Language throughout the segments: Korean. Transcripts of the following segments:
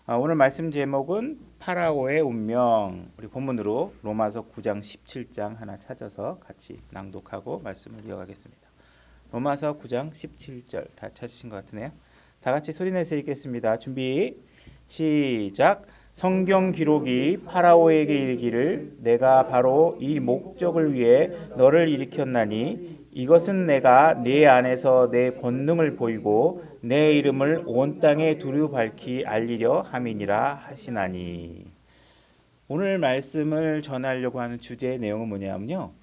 오늘 말씀 제목은 파라오의 운명. 우리 본문으로 로마서 9장 17장 하나 찾아서 같이 낭독하고 말씀을 이어가겠습니다. 로마서 9장 17절 다 찾으신 것 같으네요. 다 같이 소리내서 읽겠습니다. 준비 시작. 성경 기록이 파라오에게 이르기를 내가 바로 이 목적을 위해 너를 일으켰나니 이것은 내가 네 안에서 내 권능을 보이고 내 이름을 온 땅에 두루 밝히 알리려 함이니라 하시나니. 오늘 말씀을 전하려고 하는 주제의 내용은 뭐냐면요.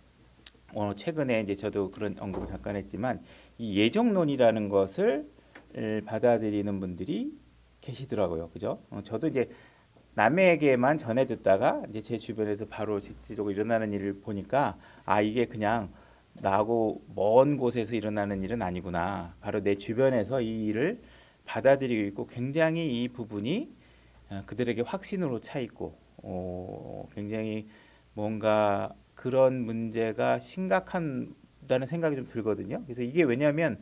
최근에 이제 저도 그런 언급을 잠깐 했지만 이 예정론이라는 것을 받아들이는 분들이 계시더라고요. 그죠? 저도 이제 남에게만 전해 듣다가 이제 제 주변에서 바로 실질적으로 일어나는 일을 보니까 이게 그냥 나하고 먼 곳에서 일어나는 일은 아니구나. 바로 내 주변에서 이 일을 받아들이고 있고 굉장히 이 부분이 그들에게 확신으로 차 있고 굉장히 뭔가 그런 문제가 심각하다는 생각이 좀 들거든요. 그래서 이게 왜냐하면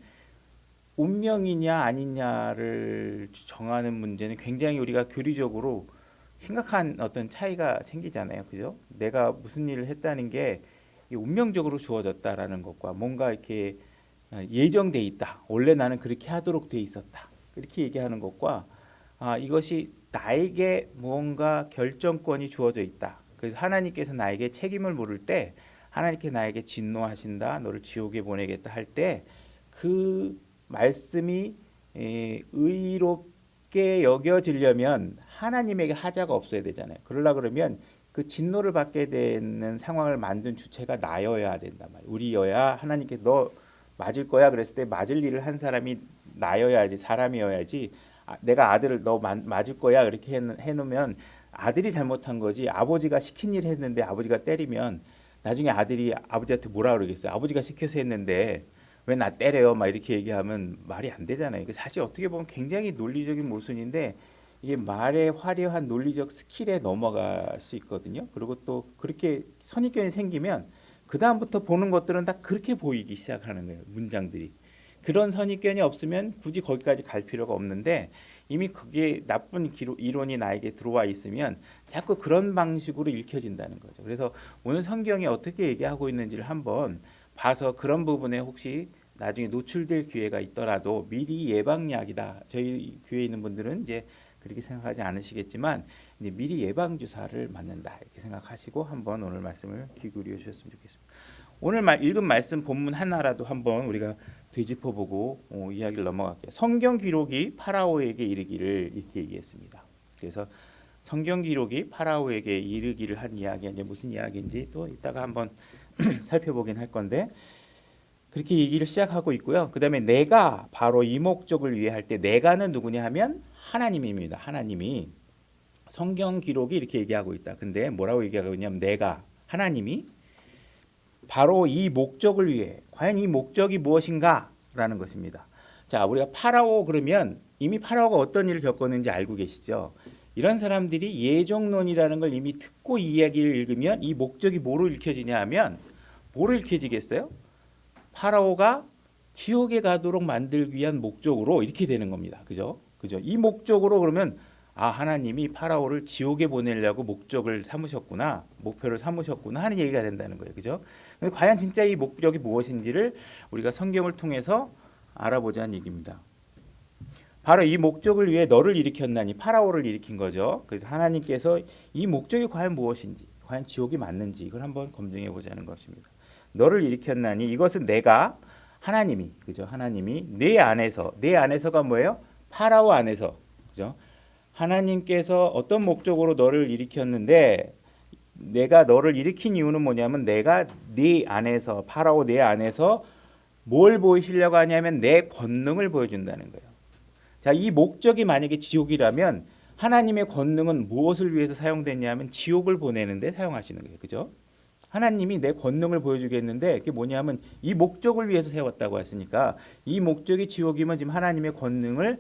운명이냐 아니냐를 정하는 문제는 굉장히 우리가 교리적으로 심각한 어떤 차이가 생기잖아요. 그죠? 내가 무슨 일을 했다는 게 운명적으로 주어졌다라는 것과 뭔가 이렇게 예정돼 있다. 원래 나는 그렇게 하도록 돼 있었다. 이렇게 얘기하는 것과 이것이 나에게 뭔가 결정권이 주어져 있다. 그래서 하나님께서 나에게 책임을 물을 때 하나님께 나에게 진노하신다. 너를 지옥에 보내겠다 할 때 그 말씀이 의롭게 여겨지려면 하나님에게 하자가 없어야 되잖아요. 그러려 그러면 그 진노를 받게 되는 상황을 만든 주체가 나여야 된단 말이에요. 우리여야 하나님께 너 맞을 거야 그랬을 때 맞을 일을 한 사람이 나여야지, 사람이어야지. 내가 아들을 너 맞을 거야 그렇게 해놓으면 아들이 잘못한 거지. 아버지가 시킨 일 했는데 아버지가 때리면 나중에 아들이 아버지한테 뭐라 그러겠어요. 아버지가 시켜서 했는데 왜 나 때려요? 막 이렇게 얘기하면 말이 안 되잖아요. 사실 어떻게 보면 굉장히 논리적인 모순인데 이게 말의 화려한 논리적 스킬에 넘어갈 수 있거든요. 그리고 또 그렇게 선입견이 생기면 그 다음부터 보는 것들은 다 그렇게 보이기 시작하는 거예요. 문장들이. 그런 선입견이 없으면 굳이 거기까지 갈 필요가 없는데 이미 그게 나쁜 이론이 나에게 들어와 있으면 자꾸 그런 방식으로 읽혀진다는 거죠. 그래서 오늘 성경이 어떻게 얘기하고 있는지를 한번 봐서 그런 부분에 혹시 나중에 노출될 기회가 있더라도 미리 예방약이다. 저희 교회에 있는 분들은 이제 그렇게 생각하지 않으시겠지만 이제 미리 예방 주사를 맞는다 이렇게 생각하시고 한번 오늘 말씀을 귀 기울여 주셨으면 좋겠습니다. 오늘 읽은 말씀 본문 하나라도 한번 우리가 되짚어보고 이야기를 넘어갈게요. 성경 기록이 파라오에게 이르기를 이렇게 얘기했습니다. 그래서 성경 기록이 파라오에게 이르기를 한 이야기가 이제 무슨 이야기인지 또 이따가 한번 살펴보긴 할 건데 그렇게 얘기를 시작하고 있고요. 그 다음에 내가 바로 이 목적을 위해 할 때 내가는 누구냐 하면 하나님입니다. 하나님이 성경 기록이 이렇게 얘기하고 있다. 근데 뭐라고 얘기하고 있냐면 내가 하나님이 바로 이 목적을 위해 과연 이 목적이 무엇인가 라는 것입니다. 자, 우리가 파라오 그러면 이미 파라오가 어떤 일을 겪었는지 알고 계시죠? 이런 사람들이 예정론이라는 걸 이미 듣고 이 이야기를 읽으면 이 목적이 뭐로 읽혀지냐 하면 뭐로 읽혀지겠어요? 파라오가 지옥에 가도록 만들기 위한 목적으로 이렇게 되는 겁니다. 그죠? 이 목적으로 그러면 하나님이 파라오를 지옥에 보내려고 목적을 삼으셨구나, 목표를 삼으셨구나 하는 얘기가 된다는 거예요. 그죠? 근데 과연 진짜 이 목적이 무엇인지를 우리가 성경을 통해서 알아보자는 얘기입니다. 바로 이 목적을 위해 너를 일으켰나니 파라오를 일으킨 거죠. 그래서 하나님께서 이 목적이 과연 무엇인지, 과연 지옥이 맞는지 이걸 한번 검증해 보자는 것입니다. 너를 일으켰나니 이것은 내가 하나님이 그죠? 하나님이 내 안에서가 뭐예요? 파라오 안에서 그죠? 하나님께서 어떤 목적으로 너를 일으켰는데 내가 너를 일으킨 이유는 뭐냐면 내가 네 안에서 파라오 내 안에서 뭘 보이시려고 하냐면 내 권능을 보여준다는 거예요. 자, 이 목적이 만약에 지옥이라면 하나님의 권능은 무엇을 위해서 사용됐냐면 지옥을 보내는데 사용하시는 거예요. 그죠? 하나님이 내 권능을 보여주겠는데 그게 뭐냐면 이 목적을 위해서 세웠다고 했으니까 이 목적이 지옥이면 지금 하나님의 권능을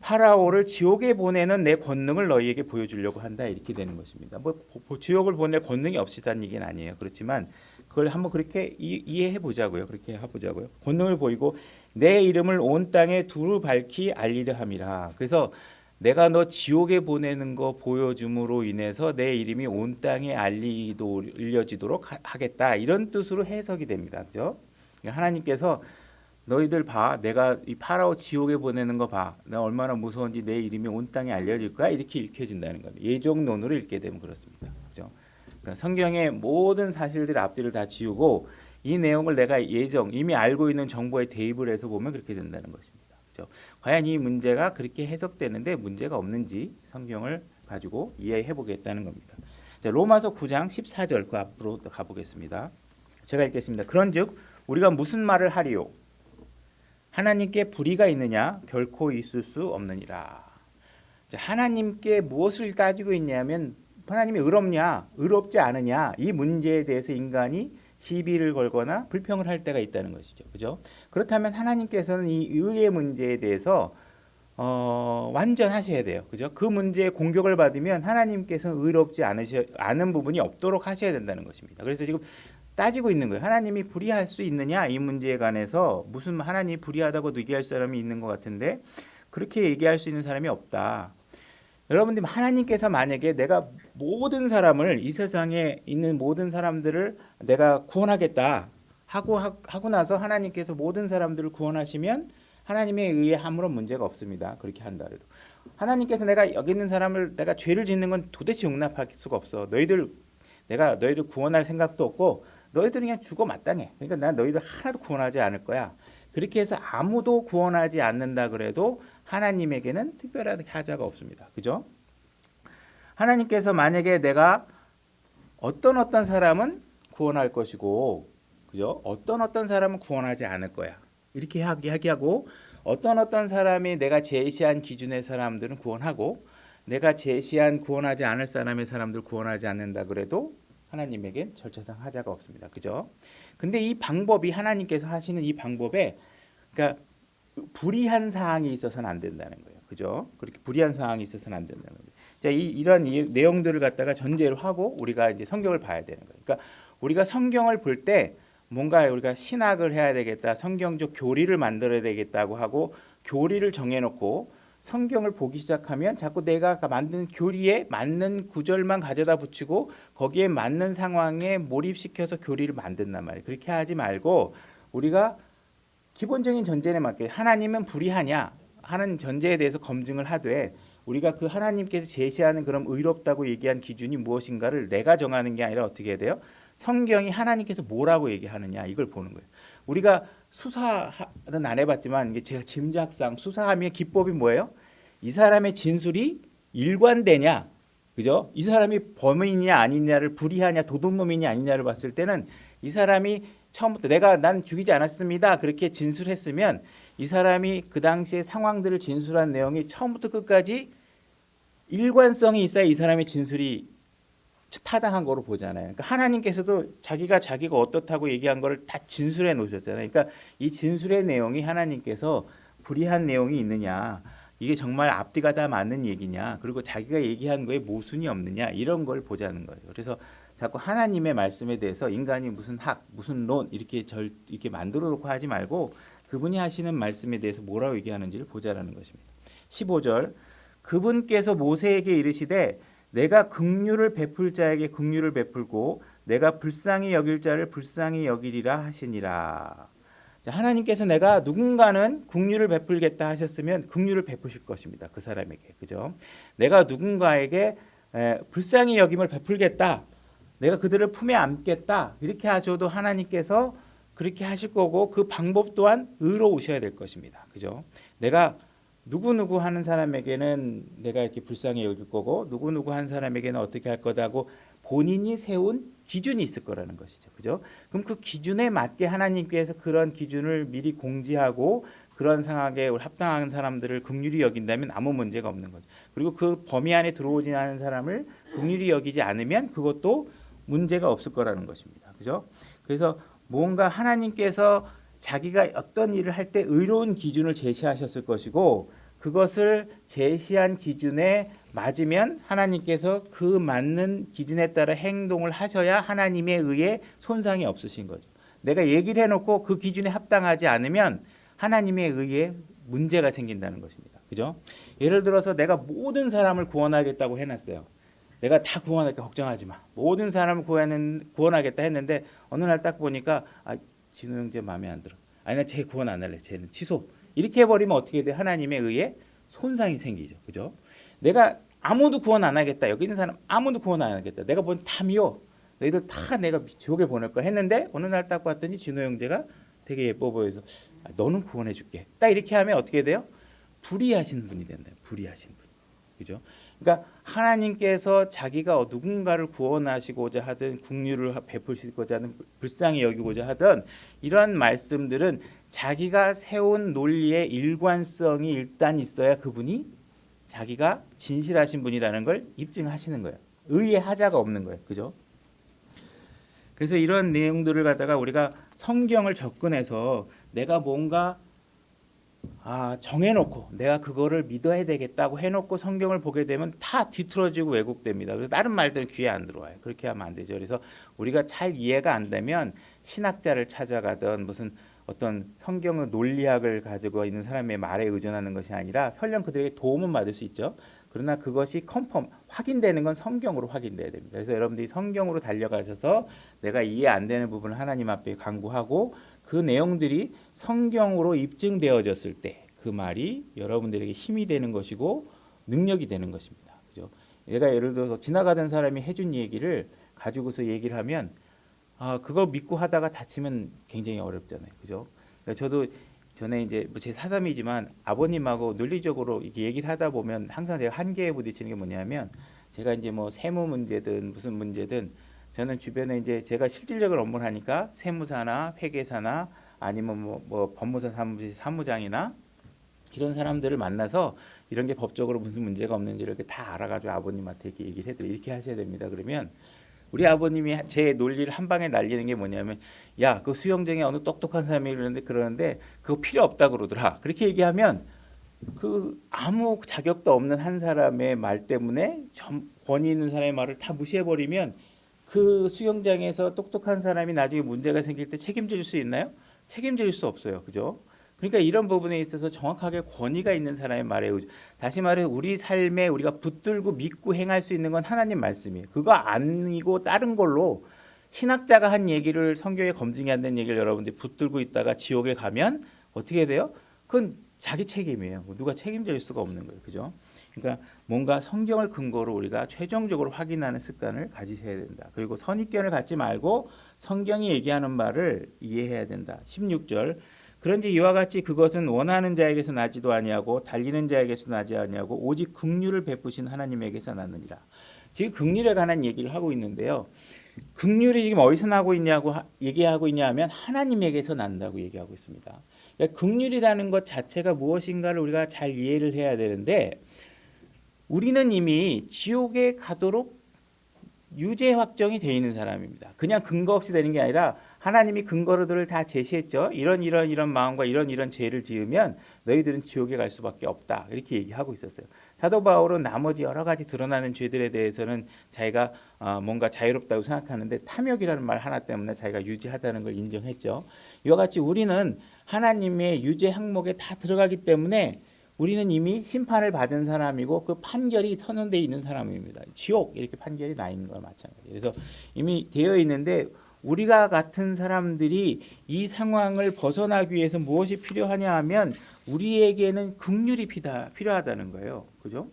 파라오를 지옥에 보내는 내 권능을 너희에게 보여주려고 한다 이렇게 되는 것입니다. 지옥을 보낼 권능이 없이다는 얘기는 아니에요. 그렇지만 그걸 한번 그렇게 이해해 보자고요. 그렇게 해보자고요. 권능을 보이고 내 이름을 온 땅에 두루 밝히 알리려 함이라. 그래서 내가 너 지옥에 보내는 거 보여줌으로 인해서 내 이름이 온 땅에 알려지도록 하겠다. 이런 뜻으로 해석이 됩니다. 그죠? 하나님께서 너희들 봐. 내가 이 파라오 지옥에 보내는 거 봐. 내가 얼마나 무서운지 내 이름이 온 땅에 알려질 거야. 이렇게 읽혀진다는 겁니다. 예정론으로 읽게 되면 그렇습니다. 그죠? 그러니까 성경의 모든 사실들 앞뒤를 다 지우고 이 내용을 내가 이미 알고 있는 정보에 대입을 해서 보면 그렇게 된다는 것입니다. 그죠? 과연 이 문제가 그렇게 해석되는데 문제가 없는지 성경을 가지고 이해해 보겠다는 겁니다. 자, 로마서 9장 14절 그 앞으로 가보겠습니다. 제가 읽겠습니다. 그런즉 우리가 무슨 말을 하리요? 하나님께 불의가 있느냐? 결코 있을 수 없느니라. 자, 하나님께 무엇을 따지고 있냐면 하나님이 의롭냐, 의롭지 않으냐 이 문제에 대해서 인간이 시비를 걸거나 불평을 할 때가 있다는 것이죠. 그죠? 그렇다면 하나님께서는 이 의의 문제에 대해서 완전하셔야 돼요. 그죠? 그 문제에 공격을 받으면 하나님께서는 의롭지 않은 부분이 없도록 하셔야 된다는 것입니다. 그래서 지금 따지고 있는 거예요. 하나님이 불의할 수 있느냐 이 문제에 관해서 무슨 하나님이 불의하다고 얘기할 사람이 있는 것 같은데 그렇게 얘기할 수 있는 사람이 없다. 여러분들 하나님께서 만약에 내가 모든 사람을 이 세상에 있는 모든 사람들을 내가 구원하겠다 하고 나서 하나님께서 모든 사람들을 구원하시면 하나님에 의해 아무런 문제가 없습니다. 그렇게 한다 해도 하나님께서 내가 여기 있는 사람을 내가 죄를 짓는 건 도대체 용납할 수가 없어. 내가 너희들 구원할 생각도 없고 너희들은 그냥 죽어 마땅해. 그러니까 난 너희들 하나도 구원하지 않을 거야. 그렇게 해서 아무도 구원하지 않는다 그래도 하나님에게는 특별한 하자가 없습니다. 그죠? 하나님께서 만약에 내가 어떤 사람은 구원할 것이고, 그죠? 어떤 사람은 구원하지 않을 거야. 이렇게 이야기하고 어떤 사람이 내가 제시한 기준의 사람들은 구원하고 내가 제시한 구원하지 않을 사람들 구원하지 않는다 그래도 하나님에겐 절차상 하자가 없습니다. 그죠? 근데 이 방법이 하나님께서 하시는 이 방법에 그러니까 불의한 사항이 있어서는 안 된다는 거예요. 그죠? 그렇게 불의한 사항이 있어서는 안 된다는 거예요. 자, 이런 내용들을 갖다가 전제로 하고 우리가 이제 성경을 봐야 되는 거예요. 그러니까 우리가 성경을 볼 때 뭔가 우리가 신학을 해야 되겠다, 성경적 교리를 만들어야 되겠다고 하고 교리를 정해놓고 성경을 보기 시작하면 자꾸 내가 만든 교리에 맞는 구절만 가져다 붙이고 거기에 맞는 상황에 몰입시켜서 교리를 만든단 말이에요. 그렇게 하지 말고 우리가 기본적인 전제에 맞게 하나님은 불의하냐 하는 전제에 대해서 검증을 하되 우리가 그 하나님께서 제시하는 그런 의롭다고 얘기한 기준이 무엇인가를 내가 정하는 게 아니라 어떻게 해야 돼요? 성경이 하나님께서 뭐라고 얘기하느냐 이걸 보는 거예요. 우리가 수사는 안 해봤지만 이게 제가 짐작상 수사하면 기법이 뭐예요? 이 사람의 진술이 일관되냐, 그죠? 이 사람이 범인이냐 아니냐를 불의하냐 도둑놈이냐 아니냐를 봤을 때는 이 사람이 처음부터 난 죽이지 않았습니다 그렇게 진술했으면 이 사람이 그 당시의 상황들을 진술한 내용이 처음부터 끝까지 일관성이 있어야 이 사람의 진술이 타당한 거로 보잖아요. 그러니까 하나님께서도 자기가 어떻다고 얘기한 거를 다 진술해 놓으셨잖아요. 그러니까 이 진술의 내용이 하나님께서 불의한 내용이 있느냐, 이게 정말 앞뒤가 다 맞는 얘기냐, 그리고 자기가 얘기한 거에 모순이 없느냐 이런 걸 보자는 거예요. 그래서 자꾸 하나님의 말씀에 대해서 인간이 무슨 무슨 론 이렇게 만들어 놓고 하지 말고 그분이 하시는 말씀에 대해서 뭐라고 얘기하는지를 보자라는 것입니다. 15절 그분께서 모세에게 이르시되 내가 긍휼을 베풀 자에게 긍휼을 베풀고 내가 불쌍히 여길 자를 불쌍히 여기리라 하시니라. 자, 하나님께서 내가 누군가는 긍휼을 베풀겠다 하셨으면 긍휼을 베푸실 것입니다. 그 사람에게. 그죠? 내가 누군가에게 불쌍히 여김을 베풀겠다. 내가 그들을 품에 안겠다. 이렇게 하셔도 하나님께서 그렇게 하실 거고 그 방법 또한 의로우셔야 될 것입니다. 그죠? 내가 누구누구 하는 사람에게는 내가 이렇게 불쌍히 여길 거고 누구누구 한 사람에게는 어떻게 할 거다고 본인이 세운 기준이 있을 거라는 것이죠. 그죠? 그럼 그 기준에 맞게 하나님께서 그런 기준을 미리 공지하고 그런 상황에 합당한 사람들을 긍휼히 여긴다면 아무 문제가 없는 거죠. 그리고 그 범위 안에 들어오지 않은 사람을 긍휼히 여기지 않으면 그것도 문제가 없을 거라는 것입니다. 그죠? 그래서 뭔가 하나님께서 자기가 어떤 일을 할 때 의로운 기준을 제시하셨을 것이고 그것을 제시한 기준에 맞으면 하나님께서 그 맞는 기준에 따라 행동을 하셔야 하나님에 의해 손상이 없으신 거죠. 내가 얘기를 해놓고 그 기준에 합당하지 않으면 하나님에 의해 문제가 생긴다는 것입니다. 그죠? 예를 들어서 내가 모든 사람을 구원하겠다고 해놨어요. 내가 다 구원할게 걱정하지 마. 모든 사람을 구원하겠다 했는데 어느 날 딱 보니까 진호 형제 마음에 안 들어. 아니 나 쟤 구원 안 할래. 쟤는 취소. 이렇게 해버리면 어떻게 돼? 하나님에 의해 손상이 생기죠. 그죠? 내가 아무도 구원 안 하겠다. 여기 있는 사람 아무도 구원 안 하겠다. 내가 본 다 미워. 너희들 다 내가 지옥에 보낼 거야 했는데 어느 날 딱 봤더니 진호 형제가 되게 예뻐 보여서 너는 구원해 줄게. 딱 이렇게 하면 어떻게 돼요? 불의하신 분이 된다. 불의하신 분. 그죠? 그러니까 하나님께서 자기가 누군가를 구원하시고자 하든 긍휼을 베푸시고자 하든 불쌍히 여기고자 하든 이런 말씀들은 자기가 세운 논리의 일관성이 일단 있어야 그분이 자기가 진실하신 분이라는 걸 입증하시는 거예요. 의의 하자가 없는 거예요. 그죠? 그래서 이런 내용들을 갖다가 우리가 성경을 접근해서 내가 뭔가 정해놓고 내가 그거를 믿어야 되겠다고 해놓고 성경을 보게 되면 다 뒤틀어지고 왜곡됩니다. 그래서 다른 말들은 귀에 안 들어와요. 그렇게 하면 안 되죠. 그래서 우리가 잘 이해가 안 되면 신학자를 찾아가든 무슨 어떤 성경의 논리학을 가지고 있는 사람의 말에 의존하는 것이 아니라 설령 그들에게 도움은 받을 수 있죠. 그러나 그것이 확인되는 건 성경으로 확인돼야 됩니다. 그래서 여러분들이 성경으로 달려가셔서 내가 이해 안 되는 부분을 하나님 앞에 간구하고 그 내용들이 성경으로 입증되어졌을 때 그 말이 여러분들에게 힘이 되는 것이고 능력이 되는 것입니다. 그죠? 얘가 예를 들어서 지나가던 사람이 해준 얘기를 가지고서 얘기를 하면 그걸 믿고 하다가 다치면 굉장히 어렵잖아요. 그죠? 그러니까 저도 전에 이제 제 사담이지만 아버님하고 논리적으로 이렇게 얘기를 하다 보면 항상 제가 한계에 부딪히는 게 뭐냐면 제가 이제 뭐 세무 문제든 무슨 문제든 저는 주변에 이제 제가 실질적으로 업무를 하니까 세무사나 회계사나 아니면 뭐 법무사 사무장이나 이런 사람들을 만나서 이런 게 법적으로 무슨 문제가 없는지 이렇게 다 알아가지고 아버님한테 이렇게 얘기를 해드려 이렇게 하셔야 됩니다. 그러면 우리 아버님이 제 논리를 한 방에 날리는 게 뭐냐면 야, 그 수영장에 어느 똑똑한 사람이 그러는데 그거 필요 없다 그러더라. 그렇게 얘기하면 그 아무 자격도 없는 한 사람의 말 때문에 권위 있는 사람의 말을 다 무시해버리면 그 수영장에서 똑똑한 사람이 나중에 문제가 생길 때 책임질 수 있나요? 책임질 수 없어요. 그죠? 그러니까 이런 부분에 있어서 정확하게 권위가 있는 사람의 말에 다시 말해 우리 삶에 우리가 붙들고 믿고 행할 수 있는 건 하나님 말씀이에요. 그거 아니고 다른 걸로 신학자가 한 얘기를 성경에 검증이 안 된 얘기를 여러분들이 붙들고 있다가 지옥에 가면 어떻게 돼요? 그건 자기 책임이에요. 누가 책임질 수가 없는 거예요. 그죠? 그러니까 뭔가 성경을 근거로 우리가 최종적으로 확인하는 습관을 가지셔야 된다. 그리고 선입견을 갖지 말고 성경이 얘기하는 말을 이해해야 된다. 16절 그런지 이와 같이 그것은 원하는 자에게서 나지도 아니하고 달리는 자에게서 나지 아니하고 오직 긍휼을 베푸신 하나님에게서 나느니라. 지금 긍휼에 관한 얘기를 하고 있는데요. 긍휼이 지금 어디서 나고 있냐고 얘기하고 있냐 하면 하나님에게서 난다고 얘기하고 있습니다. 그러니까 긍휼이라는 것 자체가 무엇인가를 우리가 잘 이해를 해야 되는데 우리는 이미 지옥에 가도록 유죄 확정이 되어 있는 사람입니다. 그냥 근거 없이 되는 게 아니라 하나님이 근거들을 다 제시했죠. 이런 마음과 이런 죄를 지으면 너희들은 지옥에 갈 수밖에 없다. 이렇게 얘기하고 있었어요. 사도 바울은 나머지 여러 가지 드러나는 죄들에 대해서는 자기가 뭔가 자유롭다고 생각하는데 탐욕이라는 말 하나 때문에 자기가 유죄하다는 걸 인정했죠. 이와 같이 우리는 하나님의 유죄 항목에 다 들어가기 때문에 우리는 이미 심판을 받은 사람이고 그 판결이 선언되어 있는 사람입니다. 지옥 이렇게 판결이 나 있는 거와 마찬가지예요. 그래서 이미 되어 있는데 우리가 같은 사람들이 이 상황을 벗어나기 위해서 무엇이 필요하냐 하면 우리에게는 긍휼이 필요하다는 거예요. 그죠?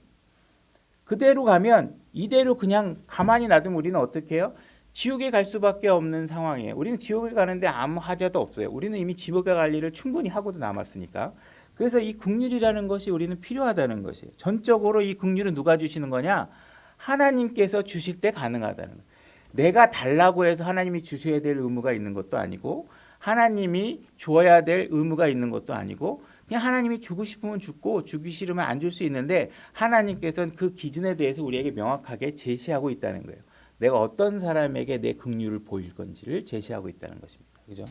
그대로 가면 이대로 그냥 가만히 놔두면 우리는 어떻게 해요? 지옥에 갈 수밖에 없는 상황이에요. 우리는 지옥에 가는데 아무 하자도 없어요. 우리는 이미 지옥에 갈 일을 충분히 하고도 남았으니까. 그래서 이 긍휼이라는 것이 우리는 필요하다는 것이에요. 전적으로 이 긍휼은 누가 주시는 거냐? 하나님께서 주실 때 가능하다는 거예요. 내가 달라고 해서 하나님이 주셔야 될 의무가 있는 것도 아니고 하나님이 줘야 될 의무가 있는 것도 아니고 그냥 하나님이 주고 싶으면 주고 주기 싫으면 안 줄 수 있는데 하나님께서는 그 기준에 대해서 우리에게 명확하게 제시하고 있다는 거예요. 내가 어떤 사람에게 내 긍휼을 보일 건지를 제시하고 있다는 것입니다. 그죠?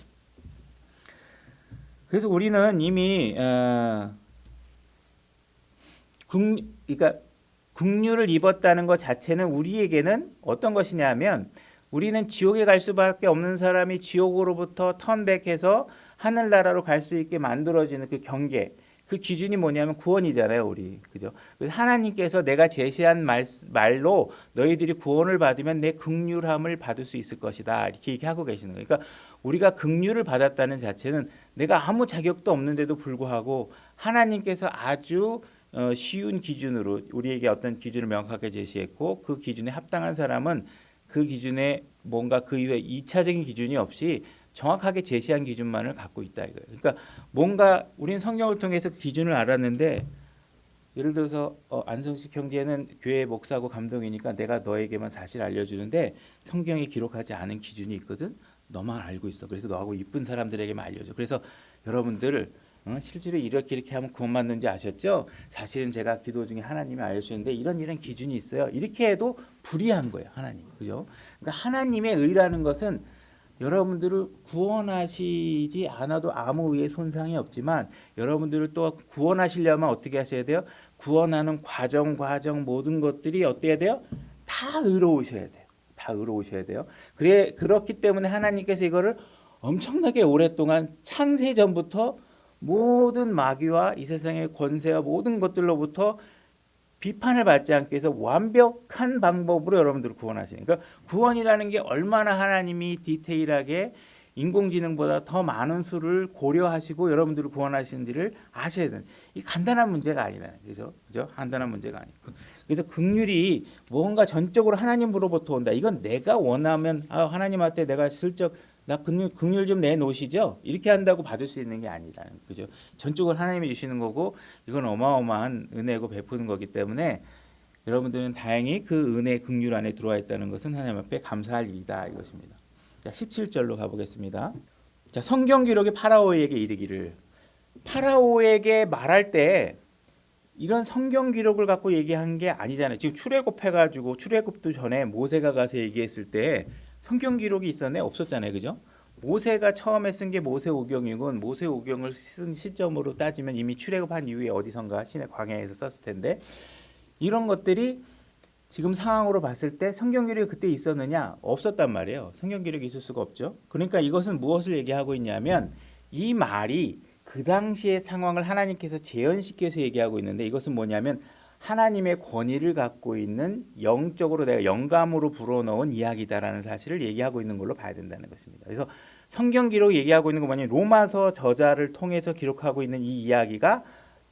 그래서 우리는 이미 그러니까 긍휼을 입었다는 것 자체는 우리에게는 어떤 것이냐면 우리는 지옥에 갈 수밖에 없는 사람이 지옥으로부터 턴백해서 하늘나라로 갈 수 있게 만들어지는 그 경계 그 기준이 뭐냐면 구원이잖아요, 우리. 그죠? 그래서 하나님께서 내가 제시한 말로 너희들이 구원을 받으면 내 긍휼함을 받을 수 있을 것이다. 이렇게 얘기하고 계시는 거예요. 그러니까 우리가 긍휼을 받았다는 자체는 내가 아무 자격도 없는데도 불구하고 하나님께서 아주 쉬운 기준으로 우리에게 어떤 기준을 명확하게 제시했고 그 기준에 합당한 사람은 그 기준에 뭔가 그 이후에 2차적인 기준이 없이 정확하게 제시한 기준만을 갖고 있다 이거예요. 그러니까 뭔가 우리는 성경을 통해서 그 기준을 알았는데 예를 들어서 안성식 형제는 교회 목사고 감독이니까 내가 너에게만 사실 알려주는데 성경에 기록하지 않은 기준이 있거든. 너만 알고 있어. 그래서 너하고 이쁜 사람들에게만 알려줘. 그래서 여러분들 실제로 이렇게 하면 구원 받는지 아셨죠? 사실은 제가 기도 중에 하나님이 알려주는데 이런 기준이 있어요. 이렇게 해도 불의한 거예요. 하나님. 그죠? 그러니까 하나님의 의라는 것은 여러분들을 구원하시지 않아도 아무 의의 손상이 없지만 여러분들을 또 구원하시려면 어떻게 하셔야 돼요? 구원하는 과정 모든 것들이 어때야 돼요? 다 의로우셔야 돼요. 다 의로우셔야 돼요. 그렇기 때문에 하나님께서 이거를 엄청나게 오랫동안 창세 전부터 모든 마귀와 이 세상의 권세와 모든 것들로부터 비판을 받지 않기 위해서 완벽한 방법으로 여러분들을 구원하시는. 그러니까 구원이라는 게 얼마나 하나님이 디테일하게 인공지능보다 더 많은 수를 고려하시고 여러분들을 구원하시는지를 아셔야 되는. 이 간단한 문제가 아니라는 거죠. 그죠? 간단한 문제가 아니고. 그래서 긍휼이 뭔가 전적으로 하나님으로부터 온다. 이건 내가 원하면 하나님한테 내가 슬쩍 나 긍휼 좀 내놓으시죠. 이렇게 한다고 받을 수 있는 게 아니라는 거죠. 전적으로 하나님이 주시는 거고 이건 어마어마한 은혜고 베푸는 거기 때문에 여러분들은 다행히 그 은혜 긍휼 안에 들어와 있다는 것은 하나님 앞에 감사할 일이다 이것입니다. 자, 17절로 가보겠습니다. 자, 성경 기록이 파라오에게 이르기를. 파라오에게 말할 때 이런 성경 기록을 갖고 얘기한 게 아니잖아요. 지금 출애굽해가지고 출애굽도 전에 모세가 가서 얘기했을 때 성경 기록이 있었네? 없었잖아요. 그죠? 모세가 처음에 쓴 게 모세오경이고 모세오경을 쓴 시점으로 따지면 이미 출애굽한 이후에 어디선가 시내 광야에서 썼을 텐데 이런 것들이 지금 상황으로 봤을 때 성경 기록이 그때 있었느냐? 없었단 말이에요. 성경 기록이 있을 수가 없죠. 그러니까 이것은 무엇을 얘기하고 있냐면 이 말이 그 당시의 상황을 하나님께서 재현시켜서 얘기하고 있는데 이것은 뭐냐면 하나님의 권위를 갖고 있는 영적으로 내가 영감으로 불어넣은 이야기다라는 사실을 얘기하고 있는 걸로 봐야 된다는 것입니다. 그래서 성경 기록 얘기하고 있는 거 뭐냐면 로마서 저자를 통해서 기록하고 있는 이 이야기가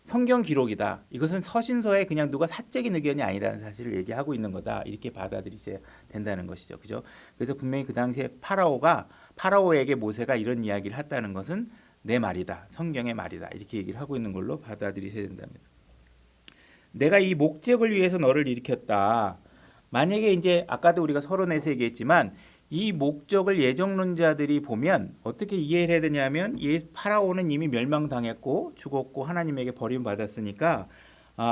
성경 기록이다. 이것은 서신서에 그냥 누가 사적인 의견이 아니라는 사실을 얘기하고 있는 거다. 이렇게 받아들이셔야 된다는 것이죠. 그죠? 그래서 분명히 그 당시에 파라오에게 모세가 이런 이야기를 했다는 것은 내 말이다. 성경의 말이다. 이렇게 얘기를 하고 있는 걸로 받아들이셔야 된답니다. 내가 이 목적을 위해서 너를 일으켰다. 만약에 이제 아까도 우리가 서론에서 얘기했지만 이 목적을 예정론자들이 보면 어떻게 이해를 해야 되냐면 파라오는 이미 멸망당했고 죽었고 하나님에게 버림받았으니까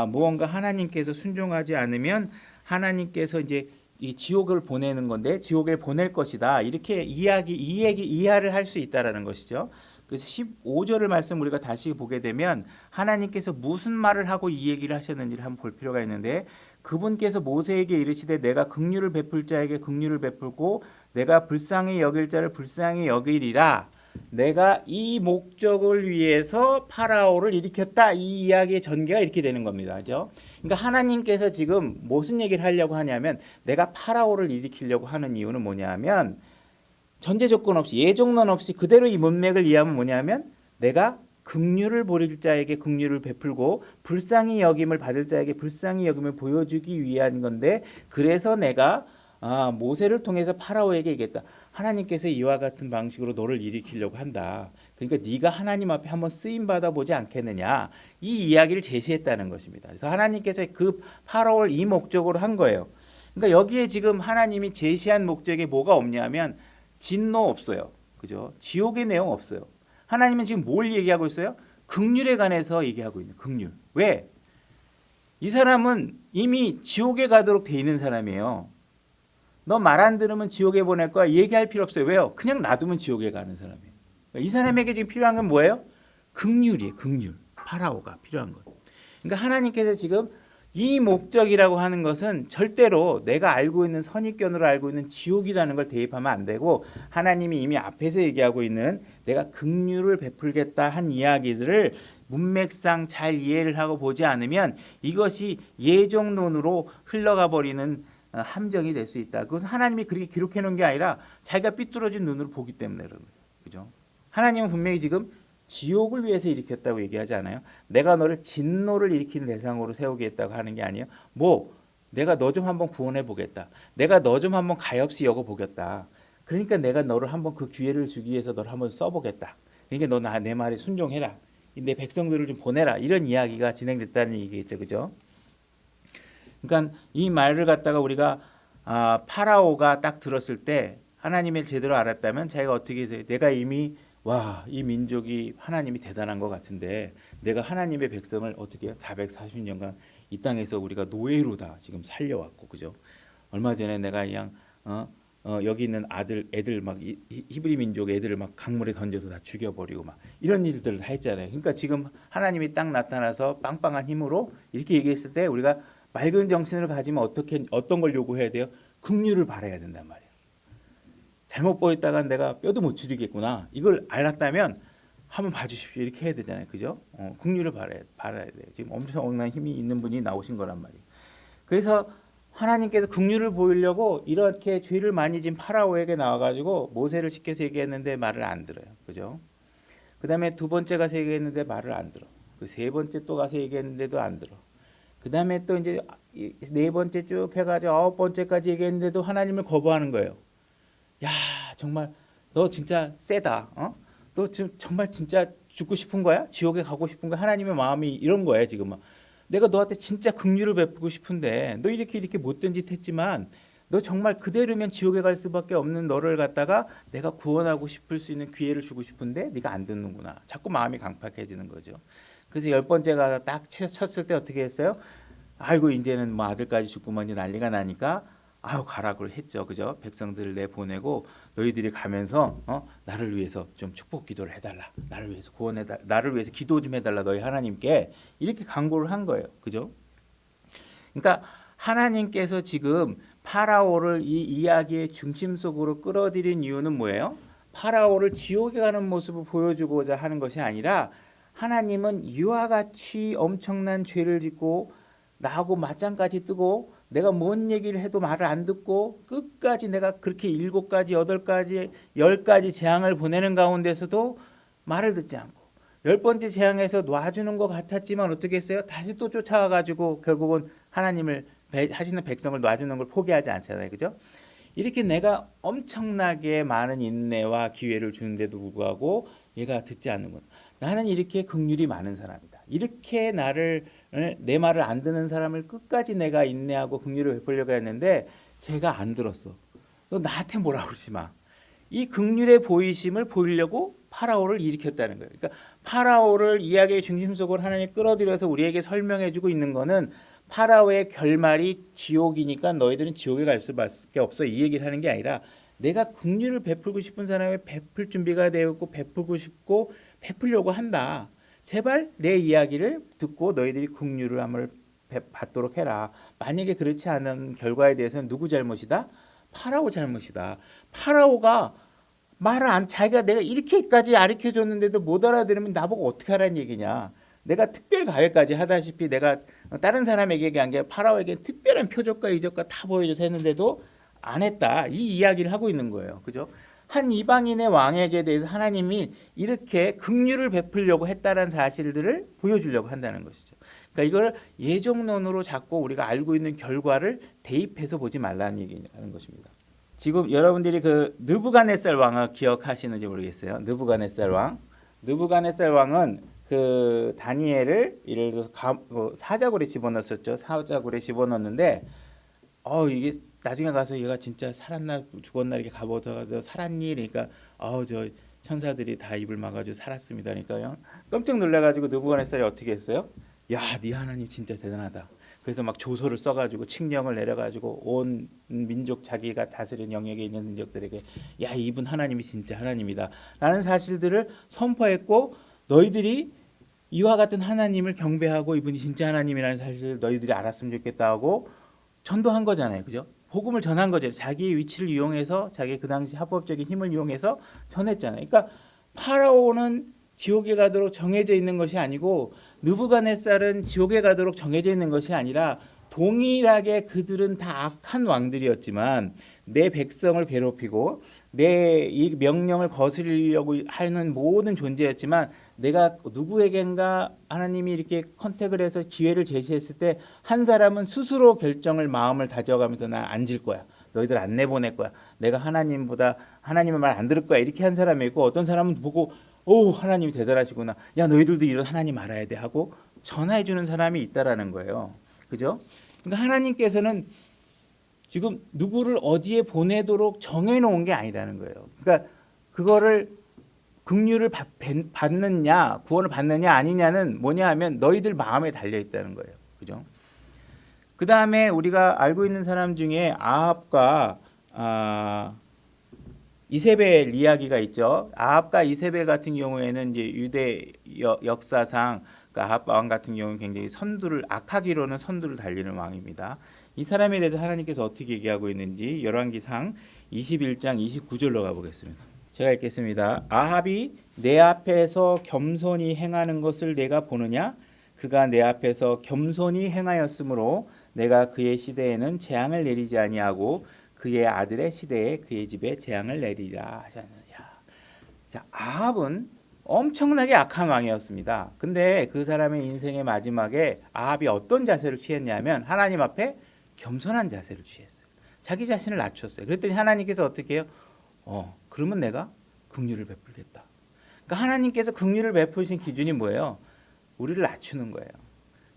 무언가 하나님께서 순종하지 않으면 하나님께서 이제 이 지옥을 보내는 건데 지옥에 보낼 것이다. 이렇게 이해를 할 수 있다라는 것이죠. 그래서 15절을 말씀 우리가 다시 보게 되면 하나님께서 무슨 말을 하고 이 얘기를 하셨는지를 한번 볼 필요가 있는데 그분께서 모세에게 이르시되 내가 긍휼을 베풀 자에게 긍휼을 베풀고 내가 불쌍히 여길 자를 불쌍히 여기리라. 내가 이 목적을 위해서 파라오를 일으켰다. 이 이야기의 전개가 이렇게 되는 겁니다. 그죠? 그러니까 하나님께서 지금 무슨 얘기를 하려고 하냐면 내가 파라오를 일으키려고 하는 이유는 뭐냐면 전제 조건 없이 예정론 없이 그대로 이 문맥을 이해하면 뭐냐면 내가 긍휼을 보일 자에게 긍휼을 베풀고 불쌍히 여김을 받을 자에게 불쌍히 여김을 보여주기 위한 건데 그래서 내가 모세를 통해서 파라오에게 얘기했다. 하나님께서 이와 같은 방식으로 너를 일으키려고 한다. 그러니까 네가 하나님 앞에 한번 쓰임 받아보지 않겠느냐. 이 이야기를 제시했다는 것입니다. 그래서 하나님께서 그 파라오를 이 목적으로 한 거예요. 그러니까 여기에 지금 하나님이 제시한 목적에 뭐가 없냐면 진노 없어요. 그죠? 지옥의 내용 없어요. 하나님은 지금 뭘 얘기하고 있어요? 긍휼에 관해서 얘기하고 있는 긍휼. 왜? 이 사람은 이미 지옥에 가도록 돼 있는 사람이에요. 너 말 안 들으면 지옥에 보낼 거야. 얘기할 필요 없어요. 왜요? 그냥 놔두면 지옥에 가는 사람이에요. 이 사람에게 지금 필요한 건 뭐예요? 긍휼이에요. 긍휼. 파라오가 필요한 것. 그러니까 하나님께서 지금 이 목적이라고 하는 것은 절대로 내가 알고 있는 선입견으로 알고 있는 지옥이라는 걸 대입하면 안 되고 하나님이 이미 앞에서 얘기하고 있는 내가 긍휼을 베풀겠다 한 이야기들을 문맥상 잘 이해를 하고 보지 않으면 이것이 예정론으로 흘러가 버리는 함정이 될 수 있다. 그것은 하나님이 그렇게 기록해 놓은 게 아니라 자기가 삐뚤어진 눈으로 보기 때문에 그런 거예요. 그죠? 하나님은 분명히 지금 지옥을 위해서 일으켰다고 얘기하지 않아요? 내가 너를 진노를 일으키는 대상으로 세우겠다고 하는 게 아니에요. 내가 너 좀 한번 구원해 보겠다. 내가 너 좀 한번 가엾이 여겨 보겠다. 그러니까 내가 너를 한번 그 기회를 주기 위해서 너를 한번 써보겠다. 그러니까 너 내 말에 순종해라. 내 백성들을 좀 보내라. 이런 이야기가 진행됐다는 얘기겠죠, 그죠? 그러니까 이 말을 갖다가 우리가 파라오가 딱 들었을 때 하나님을 제대로 알았다면 자기가 어떻게 해서 내가 이미 이 민족이 하나님이 대단한 것 같은데 내가 하나님의 백성을 어떻게 해요? 440년간 이 땅에서 우리가 노예로 다 지금 살려왔고, 그죠? 얼마 전에 내가 그냥 여기 있는 애들 막 히브리 민족 애들을 막 강물에 던져서 다 죽여버리고 막 이런 일들을 다 했잖아요. 그러니까 지금 하나님이 딱 나타나서 빵빵한 힘으로 이렇게 얘기했을 때 우리가 맑은 정신을 가지면 어떤 걸 요구해야 돼요? 긍휼을 바라야 된단 말이에요. 잘못 보였다간 내가 뼈도 못 추리겠구나. 이걸 알았다면 한번 봐주십시오. 이렇게 해야 되잖아요. 그죠? 긍휼을 바라야 돼요. 지금 엄청난 힘이 있는 분이 나오신 거란 말이에요. 그래서 하나님께서 긍휼을 보이려고 이렇게 죄를 많이 진 파라오에게 나와가지고 모세를 시켜서 얘기했는데 말을 안 들어요. 그죠? 그 다음에 두 번째 가서 얘기했는데 말을 안 들어. 그 세 번째 또 가서 얘기했는데도 안 들어. 그 다음에 또 이제 네 번째 쭉 해가지고 아홉 번째까지 얘기했는데도 하나님을 거부하는 거예요. 야, 정말 너 진짜 세다. 너 지금 정말 진짜 죽고 싶은 거야? 지옥에 가고 싶은 거야? 하나님의 마음이 이런 거예요, 지금. 내가 너한테 진짜 긍휼을 베푸고 싶은데 너 이렇게 못된 짓 했지만 너 정말 그대로면 지옥에 갈 수밖에 없는 너를 갖다가 내가 구원하고 싶을 수 있는 기회를 주고 싶은데 네가 안 듣는구나. 자꾸 마음이 강팍해지는 거죠. 그래서 열 번째가 딱 쳤을 때 어떻게 했어요? 아이고 이제는 뭐 아들까지 죽고 뭐 이제 난리가 나니까 가라고 했죠. 그죠? 백성들을 내보내고 너희들이 가면서 나를 위해서 좀 축복 기도를 해달라. 나를 위해서 나를 위해서 기도 좀 해달라. 너희 하나님께 이렇게 간구를 한 거예요. 그죠? 그러니까 하나님께서 지금 파라오를 이 이야기의 중심 속으로 끌어들인 이유는 뭐예요? 파라오를 지옥에 가는 모습을 보여주고자 하는 것이 아니라 하나님은 이와 같이 엄청난 죄를 짓고 나하고 맞짱까지 뜨고 내가 뭔 얘기를 해도 말을 안 듣고 끝까지 내가 그렇게 7가지, 8가지, 10가지 재앙을 보내는 가운데서도 말을 듣지 않고 10번째 재앙에서 놔주는 것 같았지만 어떻게 했어요? 다시 또 쫓아와가지고 결국은 하나님을 하시는 백성을 놔주는 걸 포기하지 않잖아요. 그죠? 이렇게 내가 엄청나게 많은 인내와 기회를 주는데도 불구하고 얘가 듣지 않는구나. 나는 이렇게 긍휼이 많은 사람이다. 이렇게 내 말을 안 듣는 사람을 끝까지 내가 인내하고 긍휼을 베풀려고 했는데 제가 안 들었어. 너 나한테 뭐라 그러지 마. 이 긍휼의 보이심을 보이려고 파라오를 일으켰다는 거예요. 그러니까 파라오를 이야기의 중심 속으로 하나님이 끌어들여서 우리에게 설명해주고 있는 거는 파라오의 결말이 지옥이니까 너희들은 지옥에 갈 수밖에 없어 이 얘기를 하는 게 아니라 내가 긍휼을 베풀고 싶은 사람에 베풀 준비가 되어 있고 베풀고 싶고 베풀려고 한다. 제발 내 이야기를 듣고 너희들이 긍휼을 함을 받도록 해라. 만약에 그렇지 않은 결과에 대해서는 누구 잘못이다? 파라오 잘못이다. 파라오가 자기가 내가 이렇게까지 가르쳐줬는데도 못 알아들으면 나보고 어떻게 하라는 얘기냐. 내가 특별 가해까지 하다시피 내가 다른 사람에게 얘기한 게 파라오에게 특별한 표적과 이적과 다 보여줘서 했는데도 안 했다. 이 이야기를 하고 있는 거예요. 그죠? 한 이방인의 왕에게 대해서 하나님이 이렇게 긍휼을 베풀려고 했다는 사실들을 보여주려고 한다는 것이죠. 그러니까 이걸 예정론으로 자꾸 우리가 알고 있는 결과를 대입해서 보지 말라는 얘기라는 것입니다. 지금 여러분들이 그 느부갓네살 왕을 기억하시는지 모르겠어요. 느부갓네살 왕은 그 다니엘을 예를 들어서 사자굴에 집어넣었었죠. 사자굴에 집어넣었는데 이게 나중에 가서 얘가 진짜 살았나 죽었나 이렇게 가보다가 살았니? 그러니까 저 천사들이 다 입을 막아주고 살았습니다. 그러니까 깜짝 놀라가지고 느부갓네살이 어떻게 했어요? 야, 네 하나님 진짜 대단하다. 그래서 막 조서를 써가지고 칙령을 내려가지고 온 민족 자기가 다스린 영역에 있는 민족들에게 야, 이분 하나님이 진짜 하나님이다 라는 사실들을 선포했고 너희들이 이와 같은 하나님을 경배하고 이분이 진짜 하나님이라는 사실을 너희들이 알았으면 좋겠다 하고 전도한 거잖아요. 그죠? 복음을 전한 거죠. 자기의 위치를 이용해서 자기의 그 당시 합법적인 힘을 이용해서 전했잖아요. 그러니까 파라오는 지옥에 가도록 정해져 있는 것이 아니고 느부갓네살은 지옥에 가도록 정해져 있는 것이 아니라 동일하게 그들은 다 악한 왕들이었지만 내 백성을 괴롭히고 내 이 명령을 거스르려고 하는 모든 존재였지만 내가 누구에겐가 하나님이 이렇게 컨택을 해서 기회를 제시했을 때 한 사람은 스스로 결정을 마음을 다져가면서 나 앉을 거야. 너희들 안 내보낼 거야. 내가 하나님보다 하나님의 말 안 들을 거야. 이렇게 한 사람이 있고 어떤 사람은 보고 오 하나님이 대단하시구나. 야 너희들도 이런 하나님 알아야 돼 하고 전화해 주는 사람이 있다라는 거예요. 그죠? 그러니까 하나님께서는 지금 누구를 어디에 보내도록 정해놓은 게 아니라는 거예요. 그러니까 그거를 긍휼을 받느냐 구원을 받느냐 아니냐는 뭐냐 하면 너희들 마음에 달려 있다는 거예요. 그죠? 그 다음에 우리가 알고 있는 사람 중에 아합과 이세벨 이야기가 있죠. 아합과 이세벨 같은 경우에는 이제 유대 역사상 아합 왕 같은 경우는 굉장히 악하기로는 선두를 달리는 왕입니다. 이 사람에 대해서 하나님께서 어떻게 얘기하고 있는지 열왕기상 21장 29절로 가보겠습니다. 제가 읽겠습니다. 아합이 내 앞에서 겸손히 행하는 것을 내가 보느냐? 그가 내 앞에서 겸손히 행하였으므로 내가 그의 시대에는 재앙을 내리지 아니하고 그의 아들의 시대에 그의 집에 재앙을 내리라 하셨느니라. 자, 아합은 엄청나게 악한 왕이었습니다. 근데 그 사람의 인생의 마지막에 아합이 어떤 자세를 취했냐면 하나님 앞에 겸손한 자세를 취했어요. 자기 자신을 낮췄어요. 그랬더니 하나님께서 어떻게 해요? 그러면 내가 긍휼을 베풀겠다. 그러니까 하나님께서 긍휼을 베푸신 기준이 뭐예요? 우리를 낮추는 거예요.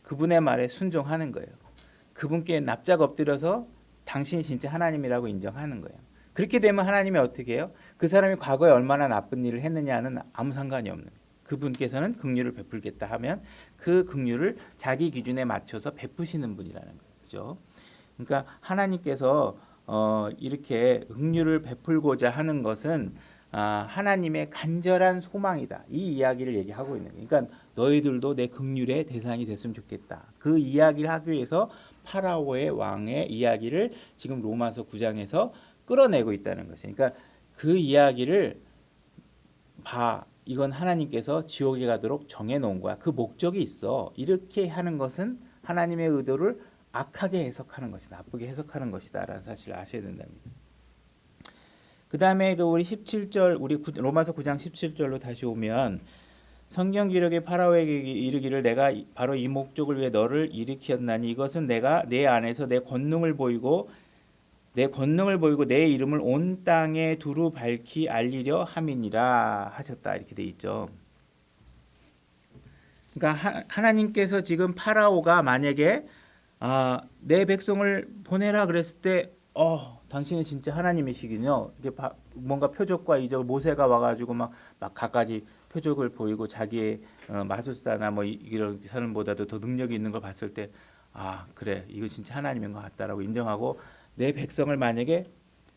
그분의 말에 순종하는 거예요. 그분께 납작 엎드려서 당신이 진짜 하나님이라고 인정하는 거예요. 그렇게 되면 하나님이 어떻게 해요? 그 사람이 과거에 얼마나 나쁜 일을 했느냐는 아무 상관이 없는 거예요. 그분께서는 긍휼을 베풀겠다 하면 그 긍휼을 자기 기준에 맞춰서 베푸시는 분이라는 거예요. 그죠? 그러니까 하나님께서 이렇게 긍휼을 베풀고자 하는 것은 하나님의 간절한 소망이다. 이 이야기를 얘기하고 있는 거예요. 그러니까 너희들도 내 긍휼의 대상이 됐으면 좋겠다. 그 이야기를 하기 위해서 파라오의 왕의 이야기를 지금 로마서 9장에서 끌어내고 있다는 것이에요. 그러니까 그 이야기를 이건 하나님께서 지옥에 가도록 정해놓은 거야. 그 목적이 있어. 이렇게 하는 것은 하나님의 의도를 악하게 해석하는 것이다. 나쁘게 해석하는 것이다. 라는 사실을 아셔야 된답니다. 그 다음에 우리 17절, 우리 로마서 9장 17절로 다시 오면 성경 기록에 파라오에게 이르기를 내가 바로 이 목적을 위해 너를 일으켰나니 이것은 내가 내 안에서 내 권능을 보이고 내 이름을 온 땅에 두루 밝히 알리려 함이니라 하셨다. 이렇게 돼 있죠. 그러니까 하나님께서 지금 파라오가 만약에 내 백성을 보내라 그랬을 때 당신은 진짜 하나님이시군요. 이게 뭔가 표적과 이적 모세가 와가지고 막 갖가지 표적을 보이고 자기의 마술사나 뭐 이런 사람보다도 더 능력이 있는 걸 봤을 때 그래 이거 진짜 하나님인 것 같다라고 인정하고 내 백성을 만약에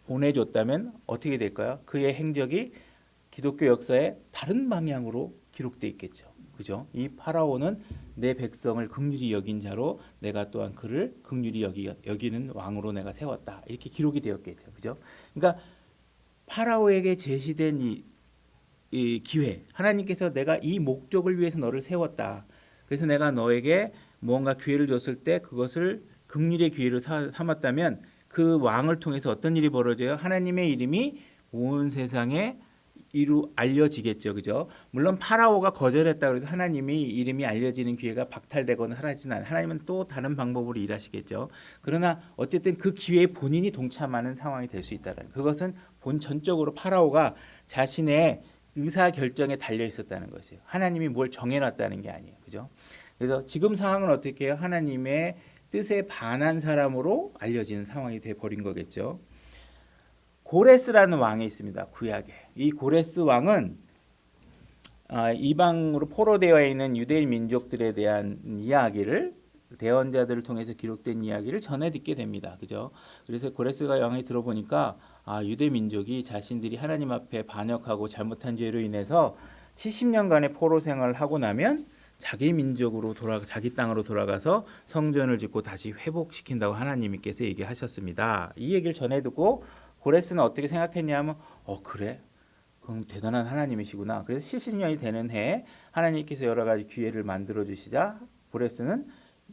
보내줬다면 어떻게 될까요? 그의 행적이 기독교 역사에 다른 방향으로 기록돼 있겠죠. 그죠? 이 파라오는 내 백성을 긍휼히 여긴 자로 내가 또한 그를 긍휼히 여기는 왕으로 내가 세웠다. 이렇게 기록이 되었겠죠. 그죠? 그러니까 파라오에게 제시된 이 기회, 하나님께서 내가 이 목적을 위해서 너를 세웠다. 그래서 내가 너에게 무언가 기회를 줬을 때 그것을 긍휼의 기회로 삼았다면 그 왕을 통해서 어떤 일이 벌어져요? 하나님의 이름이 온 세상에 알려지겠죠. 그죠? 물론 파라오가 거절했다고 해서 하나님이 이름이 알려지는 기회가 박탈되거나 사라지는 않아요. 하나님은 또 다른 방법으로 일하시겠죠. 그러나 어쨌든 그 기회에 본인이 동참하는 상황이 될 수 있다는 그것은 전적으로 파라오가 자신의 의사 결정에 달려 있었다는 것이에요. 하나님이 뭘 정해놨다는 게 아니에요. 그죠? 그래서 지금 상황은 어떻게 해요? 하나님의 뜻에 반한 사람으로 알려지는 상황이 돼 버린 거겠죠. 고레스라는 왕이 있습니다. 구약에. 이 고레스 왕은 이방으로 포로되어 있는 유대인 민족들에 대한 이야기를 대언자들을 통해서 기록된 이야기를 전해 듣게 됩니다. 그죠? 그래서 고레스가 왕이 들어보니까 유대 민족이 자신들이 하나님 앞에 반역하고 잘못한 죄로 인해서 70년간의 포로 생활을 하고 나면 자기 민족으로 자기 땅으로 돌아가서 성전을 짓고 다시 회복시킨다고 하나님께서 얘기하셨습니다. 이 얘기를 전해 듣고 고레스는 어떻게 생각했냐면 그래 그럼 대단한 하나님이시구나. 그래서 70년이 되는 해에 하나님께서 여러 가지 기회를 만들어 주시자 고레스는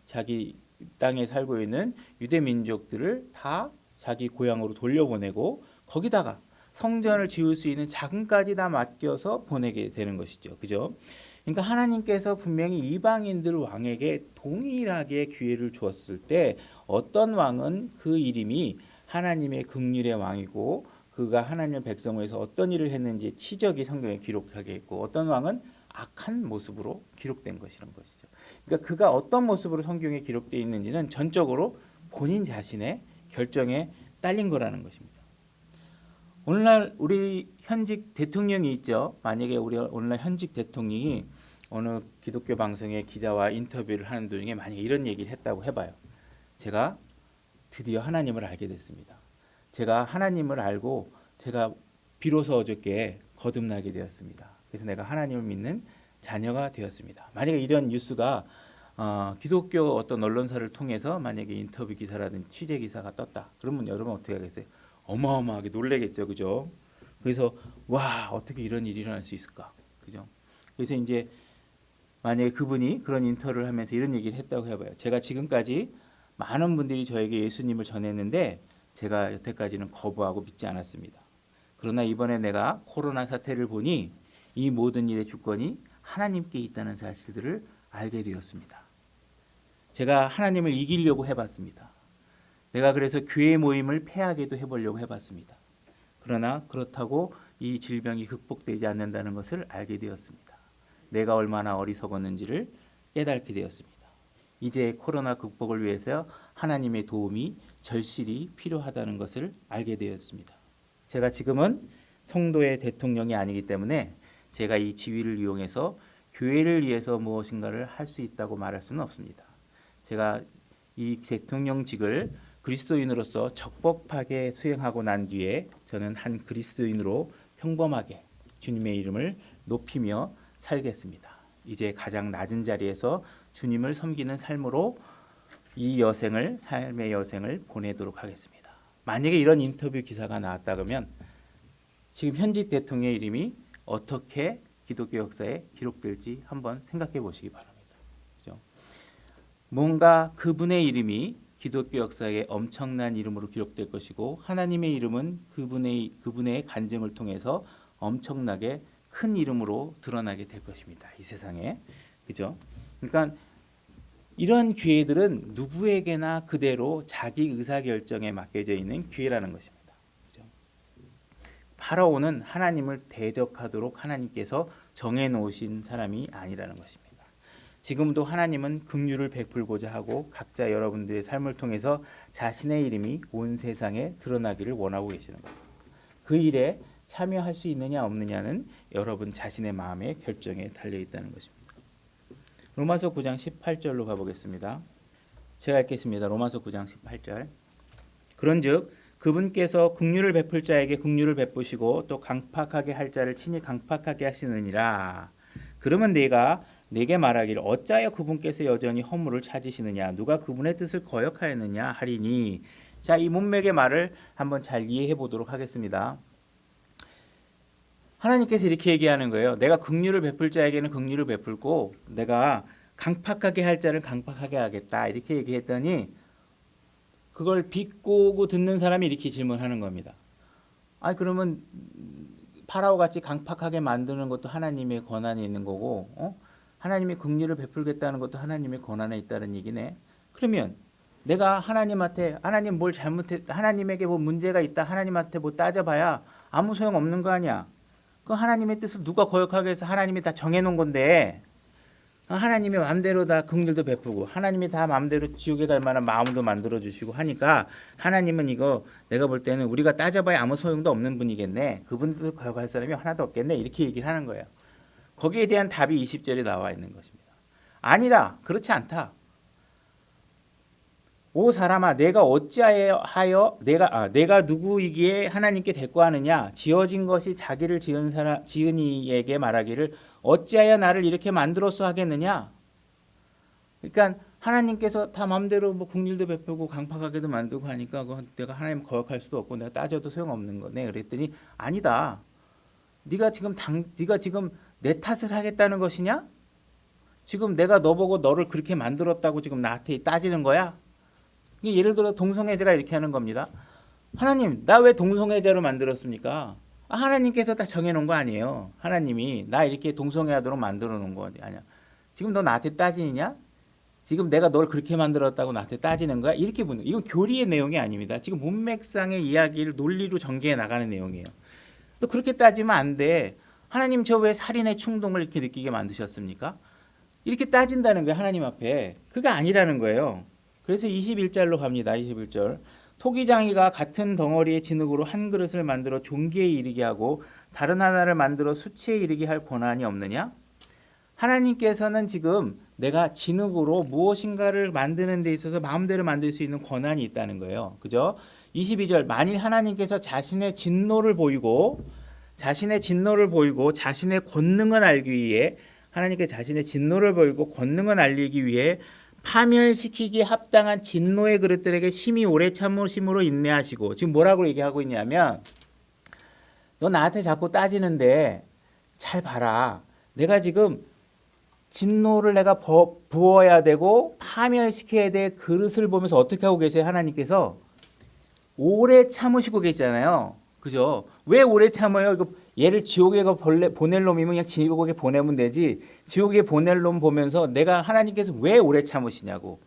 자기 땅에 살고 있는 유대 민족들을 다 자기 고향으로 돌려보내고 거기다가 성전을 지을 수 있는 자금까지 다 맡겨서 보내게 되는 것이죠. 그죠? 그러니까 하나님께서 분명히 이방인들 왕에게 동일하게 기회를 주었을 때 어떤 왕은 그 이름이 하나님의 긍휼의 왕이고 그가 하나님의 백성을 위해서 어떤 일을 했는지 치적이 성경에 기록하게 했고 어떤 왕은 악한 모습으로 기록된 것이란 것이죠. 그러니까 그가 어떤 모습으로 성경에 기록되어 있는지는 전적으로 본인 자신의 결정에 딸린 거라는 것입니다. 오늘날 우리 현직 대통령이 있죠. 만약에 우리 오늘날 현직 대통령이 어느 기독교 방송의 기자와 인터뷰를 하는 도중에 만약에 이런 얘기를 했다고 해봐요. 제가 드디어 하나님을 알게 됐습니다. 제가 하나님을 알고 제가 비로소 어저께 거듭나게 되었습니다. 그래서 내가 하나님을 믿는 자녀가 되었습니다. 만약에 이런 뉴스가 기독교 어떤 언론사를 통해서 만약에 인터뷰 기사라든지 취재 기사가 떴다. 그러면 여러분 어떻게 하겠어요? 어마어마하게 놀라겠죠, 그죠? 그래서 와 어떻게 이런 일이 일어날 수 있을까, 그죠? 그래서 이제 만약에 그분이 그런 인터뷰를 하면서 이런 얘기를 했다고 해봐요. 제가 지금까지 많은 분들이 저에게 예수님을 전했는데 제가 여태까지는 거부하고 믿지 않았습니다. 그러나 이번에 내가 코로나 사태를 보니 이 모든 일의 주권이 하나님께 있다는 사실들을 알게 되었습니다. 제가 하나님을 이기려고 해봤습니다. 내가 그래서 교회 모임을 폐하게도 해보려고 해봤습니다. 그러나 그렇다고 이 질병이 극복되지 않는다는 것을 알게 되었습니다. 내가 얼마나 어리석었는지를 깨닫게 되었습니다. 이제 코로나 극복을 위해서 하나님의 도움이 절실히 필요하다는 것을 알게 되었습니다. 제가 지금은 성도의 대통령이 아니기 때문에 제가 이 지위를 이용해서 교회를 위해서 무엇인가를 할 수 있다고 말할 수는 없습니다. 제가 이 대통령직을 그리스도인으로서 적법하게 수행하고 난 뒤에 저는 한 그리스도인으로 평범하게 주님의 이름을 높이며 살겠습니다. 이제 가장 낮은 자리에서 주님을 섬기는 삶으로 이 여생을 삶의 여생을 보내도록 하겠습니다. 만약에 이런 인터뷰 기사가 나왔다 그러면 지금 현직 대통령의 이름이 어떻게 기독교 역사에 기록될지 한번 생각해 보시기 바랍니다. 그렇죠? 뭔가 그분의 이름이 기독교 역사에 엄청난 이름으로 기록될 것이고 하나님의 이름은 그분의 간증을 통해서 엄청나게 큰 이름으로 드러나게 될 것입니다. 이 세상에. 그죠? 그러니까 이런 기회들은 누구에게나 그대로 자기 의사결정에 맡겨져 있는 기회라는 것입니다. 그죠? 파라오는 하나님을 대적하도록 하나님께서 정해놓으신 사람이 아니라는 것입니다. 지금도 하나님은 긍휼을 베풀고자 하고 각자 여러분들의 삶을 통해서 자신의 이름이 온 세상에 드러나기를 원하고 계시는 것입니다. 그 일에 참여할 수 있느냐 없느냐는 여러분 자신의 마음의 결정에 달려 있다는 것입니다. 로마서 9장 18절로 가보겠습니다. 제가 읽겠습니다. 로마서 9장 18절. 그런즉 그분께서 긍휼을 베풀 자에게 긍휼을 베푸시고 또 강팍하게 할 자를 친히 강팍하게 하시느니라. 그러면 내게 말하기를 어찌하여 그분께서 여전히 허물을 찾으시느냐 누가 그분의 뜻을 거역하였느냐 하리니. 자, 이 문맥의 말을 한번 잘 이해해 보도록 하겠습니다. 하나님께서 이렇게 얘기하는 거예요. 내가 긍휼을 베풀 자에게는 긍휼을 베풀고 내가 강팍하게 할 자를 강팍하게 하겠다. 이렇게 얘기했더니 그걸 비꼬고 듣는 사람이 이렇게 질문하는 겁니다. 아니 그러면 파라오 같이 강팍하게 만드는 것도 하나님의 권한이 있는 거고 하나님이 긍휼을 베풀겠다는 것도 하나님의 권한에 있다는 얘기네. 그러면 내가 하나님한테 하나님 뭘 잘못했 하나님에게 뭐 문제가 있다 하나님한테 뭐 따져봐야 아무 소용 없는 거 아니야. 그 하나님의 뜻을 누가 거역하게 해서 하나님이 다 정해놓은 건데 하나님이 마음대로 다 긍휼도 베푸고 하나님이 다 마음대로 지옥에 갈 만한 마음도 만들어주시고 하니까 하나님은 이거 내가 볼 때는 우리가 따져봐야 아무 소용도 없는 분이겠네. 그분도 거역할 사람이 하나도 없겠네. 이렇게 얘기를 하는 거예요. 거기에 대한 답이 20절에 나와 있는 것입니다. 아니라 그렇지 않다. 오 사람아 내가 어찌하여 내가 누구이기에 하나님께 대꾸하느냐 지어진 것이 자기를 지은 이에게 말하기를 어찌하여 나를 이렇게 만들었어 하겠느냐. 그러니까 하나님께서 다 마음대로 뭐 긍휼도 베푸고 강팍하게도 만들고 하니까 내가 하나님 거역할 수도 없고 내가 따져도 소용없는 거네. 그랬더니 아니다. 네가 지금 내 탓을 하겠다는 것이냐? 지금 내가 너 보고 너를 그렇게 만들었다고 지금 나한테 따지는 거야? 이게 예를 들어 동성애자가 이렇게 하는 겁니다. 하나님, 나 왜 동성애자로 만들었습니까? 하나님께서 다 정해놓은 거 아니에요. 하나님이 나 이렇게 동성애하도록 만들어 놓은 거 아니야. 지금 너 나한테 따지느냐? 지금 내가 널 그렇게 만들었다고 나한테 따지는 거야? 이렇게 묻는, 이건 교리의 내용이 아닙니다. 지금 문맥상의 이야기를 논리로 전개해 나가는 내용이에요. 또 그렇게 따지면 안 돼. 하나님 저 왜 살인의 충동을 이렇게 느끼게 만드셨습니까? 이렇게 따진다는 거예요. 하나님 앞에. 그게 아니라는 거예요. 그래서 21절로 갑니다. 21절. 토기장이가 같은 덩어리의 진흙으로 한 그릇을 만들어 종기에 이르게 하고 다른 하나를 만들어 수치에 이르게 할 권한이 없느냐? 하나님께서는 지금 내가 진흙으로 무엇인가를 만드는 데 있어서 마음대로 만들 수 있는 권한이 있다는 거예요. 그죠? 22절. 만일 하나님께서 자신의 진노를 보이고 자신의 권능을 알기 위해 하나님께 자신의 진노를 보이고 권능을 알리기 위해 파멸시키기에 합당한 진노의 그릇들에게 심히 오래 참으심으로 인내하시고, 지금 뭐라고 얘기하고 있냐면 너 나한테 자꾸 따지는데 잘 봐라. 내가 지금 진노를 내가 부어야 되고 파멸시켜야 될 그릇을 보면서 어떻게 하고 계세요? 하나님께서 오래 참으시고 계시잖아요. 그죠? 왜 오래 참아요? 이거 얘를 지옥에 보낼 놈이면 그냥 지옥에 보내면 되지. 지옥에 보낼 놈 보면서 내가 하나님께서 왜 오래 참으시냐고.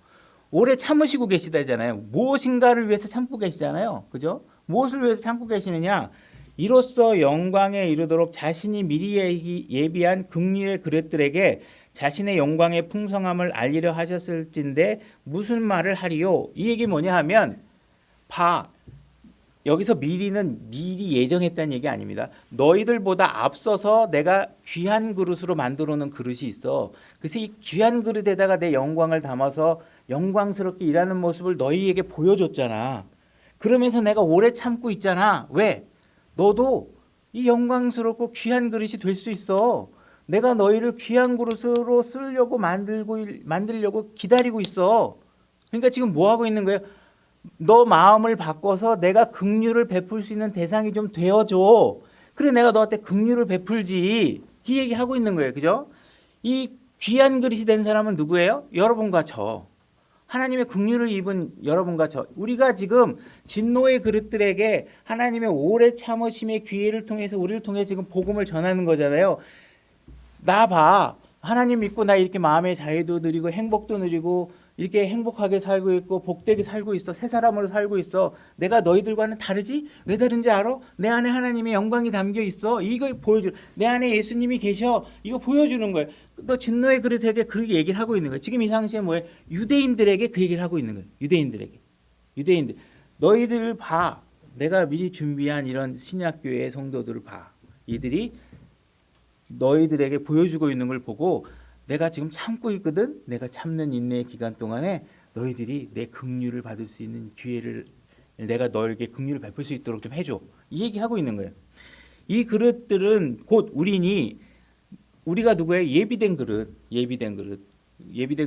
오래 참으시고 계시다잖아요. 무엇인가를 위해서 참고 계시잖아요. 그죠? 무엇을 위해서 참고 계시느냐? 이로써 영광에 이르도록 자신이 미리 예비한 긍휼의 그릇들에게 자신의 영광의 풍성함을 알리려 하셨을진데 무슨 말을 하리요? 이 얘기 뭐냐 하면 봐. 여기서 미리는 미리 예정했다는 얘기 아닙니다. 너희들보다 앞서서 내가 귀한 그릇으로 만들어 놓은 그릇이 있어. 그래서 이 귀한 그릇에다가 내 영광을 담아서 영광스럽게 일하는 모습을 너희에게 보여줬잖아. 그러면서 내가 오래 참고 있잖아. 왜? 너도 이 영광스럽고 귀한 그릇이 될 수 있어. 내가 너희를 귀한 그릇으로 쓰려고 만들려고 기다리고 있어. 그러니까 지금 뭐 하고 있는 거예요? 너 마음을 바꿔서 내가 긍휼을 베풀 수 있는 대상이 좀 되어줘. 그래 내가 너한테 긍휼을 베풀지. 이 얘기하고 있는 거예요. 그죠? 이 귀한 그릇이 된 사람은 누구예요? 여러분과 저. 하나님의 긍휼을 입은 여러분과 저. 우리가 지금 진노의 그릇들에게 하나님의 오래 참으심의 기회를 통해서 우리를 통해 지금 복음을 전하는 거잖아요. 나 봐. 하나님 믿고 나 이렇게 마음의 자유도 누리고 행복도 누리고 이렇게 행복하게 살고 있고 복되게 살고 있어. 새 사람으로 살고 있어. 내가 너희들과는 다르지? 왜 다른지 알아? 내 안에 하나님의 영광이 담겨 있어. 이거 보여줘. 내 안에 예수님이 계셔. 이거 보여주는 거예요. 너 진노의 그릇에게 그렇게 얘기를 하고 있는 거예요. 지금 이 상시에 뭐예요? 유대인들에게 그 얘기를 하고 있는 거예요. 유대인들. 너희들 봐. 내가 미리 준비한 이런 신약교회의 성도들을 봐. 이들이 너희들에게 보여주고 있는 걸 보고 내가 지금 참고 있거든. 내가 참는 인내의 기간 동안에 너희들이 내 긍휼을 받을 수 있는 기회를 내가 너에게 긍휼을 베풀 수 있도록 좀 해줘. 이 얘기하고 있는 거예요. 이 그릇들은 곧 우리가 누구예요? 예비된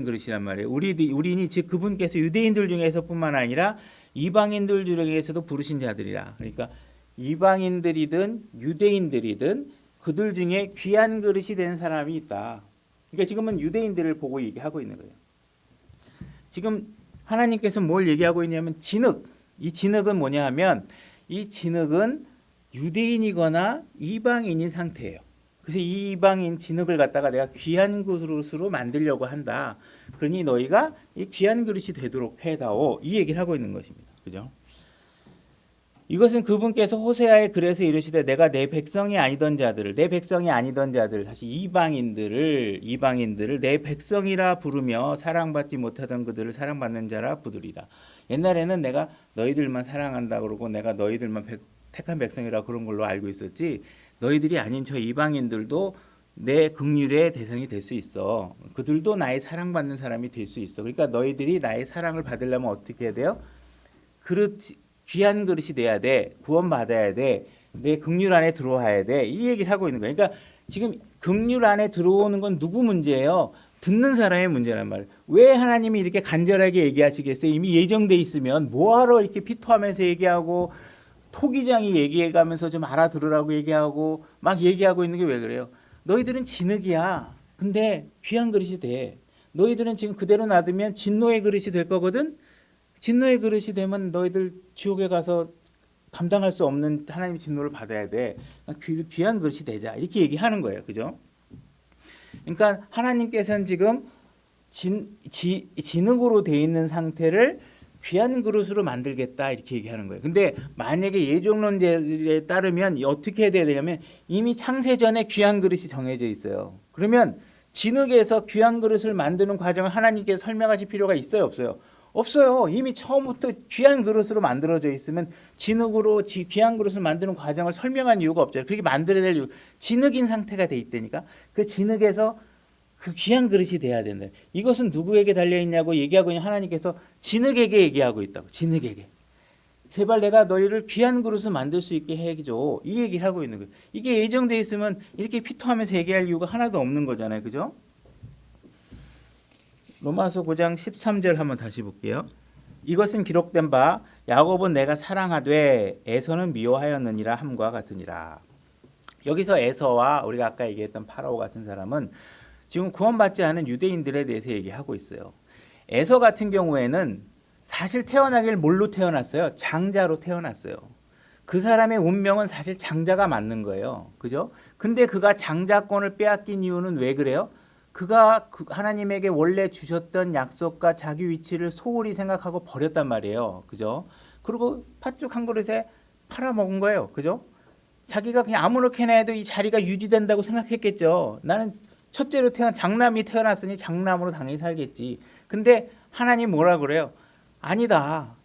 그릇이란 말이에요. 우리니 즉 그분께서 유대인들 중에서뿐만 아니라 이방인들 중에서도 부르신 자들이라. 그러니까 이방인들이든 유대인들이든 그들 중에 귀한 그릇이 된 사람이 있다. 그러니까 지금은 유대인들을 보고 얘기하고 있는 거예요. 지금 하나님께서 뭘 얘기하고 있냐면 진흙. 이 진흙은 뭐냐 하면 이 진흙은 유대인이거나 이방인인 상태예요. 그래서 이 이방인 진흙을 갖다가 내가 귀한 그릇으로 만들려고 한다. 그러니 너희가 이 귀한 그릇이 되도록 해다오. 이 얘기를 하고 있는 것입니다. 그죠? 이것은 그분께서 호세아의 글에서 이르시되 내가 내 백성이 아니던 자들을 다시 이방인들을 내 백성이라 부르며 사랑받지 못하던 그들을 사랑받는 자라 부르리라. 옛날에는 내가 너희들만 사랑한다 그러고 내가 너희들만 택한 백성이라 그런 걸로 알고 있었지, 너희들이 아닌 저 이방인들도 내 긍휼의 대상이 될 수 있어. 그들도 나의 사랑받는 사람이 될 수 있어. 그러니까 너희들이 나의 사랑을 받으려면 어떻게 해야 돼요? 귀한 그릇이 돼야 돼. 구원받아야 돼. 내 긍휼 안에 들어와야 돼. 이 얘기를 하고 있는 거예요. 그러니까 지금 긍휼 안에 들어오는 건 누구 문제예요? 듣는 사람의 문제란 말이에요. 왜 하나님이 이렇게 간절하게 얘기하시겠어요? 이미 예정돼 있으면 뭐하러 이렇게 피토하면서 얘기하고 토기장이 얘기해가면서 좀 알아들으라고 얘기하고 막 얘기하고 있는 게 왜 그래요? 너희들은 진흙이야. 근데 귀한 그릇이 돼. 너희들은 지금 그대로 놔두면 진노의 그릇이 될 거거든. 진노의 그릇이 되면 너희들 지옥에 가서 감당할 수 없는 하나님의 진노를 받아야 돼. 귀한 그릇이 되자. 이렇게 얘기하는 거예요. 그죠? 그러니까 하나님께서는 지금 진흙으로 돼 있는 상태를 귀한 그릇으로 만들겠다 이렇게 얘기하는 거예요. 근데 만약에 예종론자에 따르면 어떻게 해야 되냐면 이미 창세 전에 귀한 그릇이 정해져 있어요. 그러면 진흙에서 귀한 그릇을 만드는 과정을 하나님께서 설명하실 필요가 있어요, 없어요? 없어요. 이미 처음부터 귀한 그릇으로 만들어져 있으면 진흙으로 귀한 그릇을 만드는 과정을 설명한 이유가 없죠. 그렇게 만들어야 될 이유. 진흙인 상태가 돼 있다니까. 그 진흙에서 그 귀한 그릇이 돼야 된다. 이것은 누구에게 달려있냐고 얘기하고 있는 하나님께서 진흙에게 얘기하고 있다고. 진흙에게. 제발 내가 너희를 귀한 그릇을 만들 수 있게 해줘. 이 얘기를 하고 있는 거예요. 이게 예정돼 있으면 이렇게 피토하면서 얘기할 이유가 하나도 없는 거잖아요. 그죠? 로마서 9장 13절 한번 다시 볼게요. 이것은 기록된 바 야곱은 내가 사랑하되 에서는 미워하였느니라 함과 같으니라. 여기서 에서와 우리가 아까 얘기했던 파라오 같은 사람은 지금 구원받지 않은 유대인들에 대해서 얘기하고 있어요. 에서 같은 경우에는 사실 태어나길 뭘로 태어났어요? 장자로 태어났어요. 그 사람의 운명은 사실 장자가 맞는 거예요. 그죠? 근데 그가 장자권을 빼앗긴 이유는 왜 그래요? 그가 하나님에게 원래 주셨던 약속과 자기 위치를 소홀히 생각하고 버렸단 말이에요. 그죠? 그리고 팥죽 한 그릇에 팔아먹은 거예요. 그죠? 자기가 그냥 아무렇게나 해도 이 자리가 유지된다고 생각했겠죠. 나는 첫째로 장남이 태어났으니 장남으로 당연히 살겠지. 근데 하나님 뭐라 그래요? 아니다.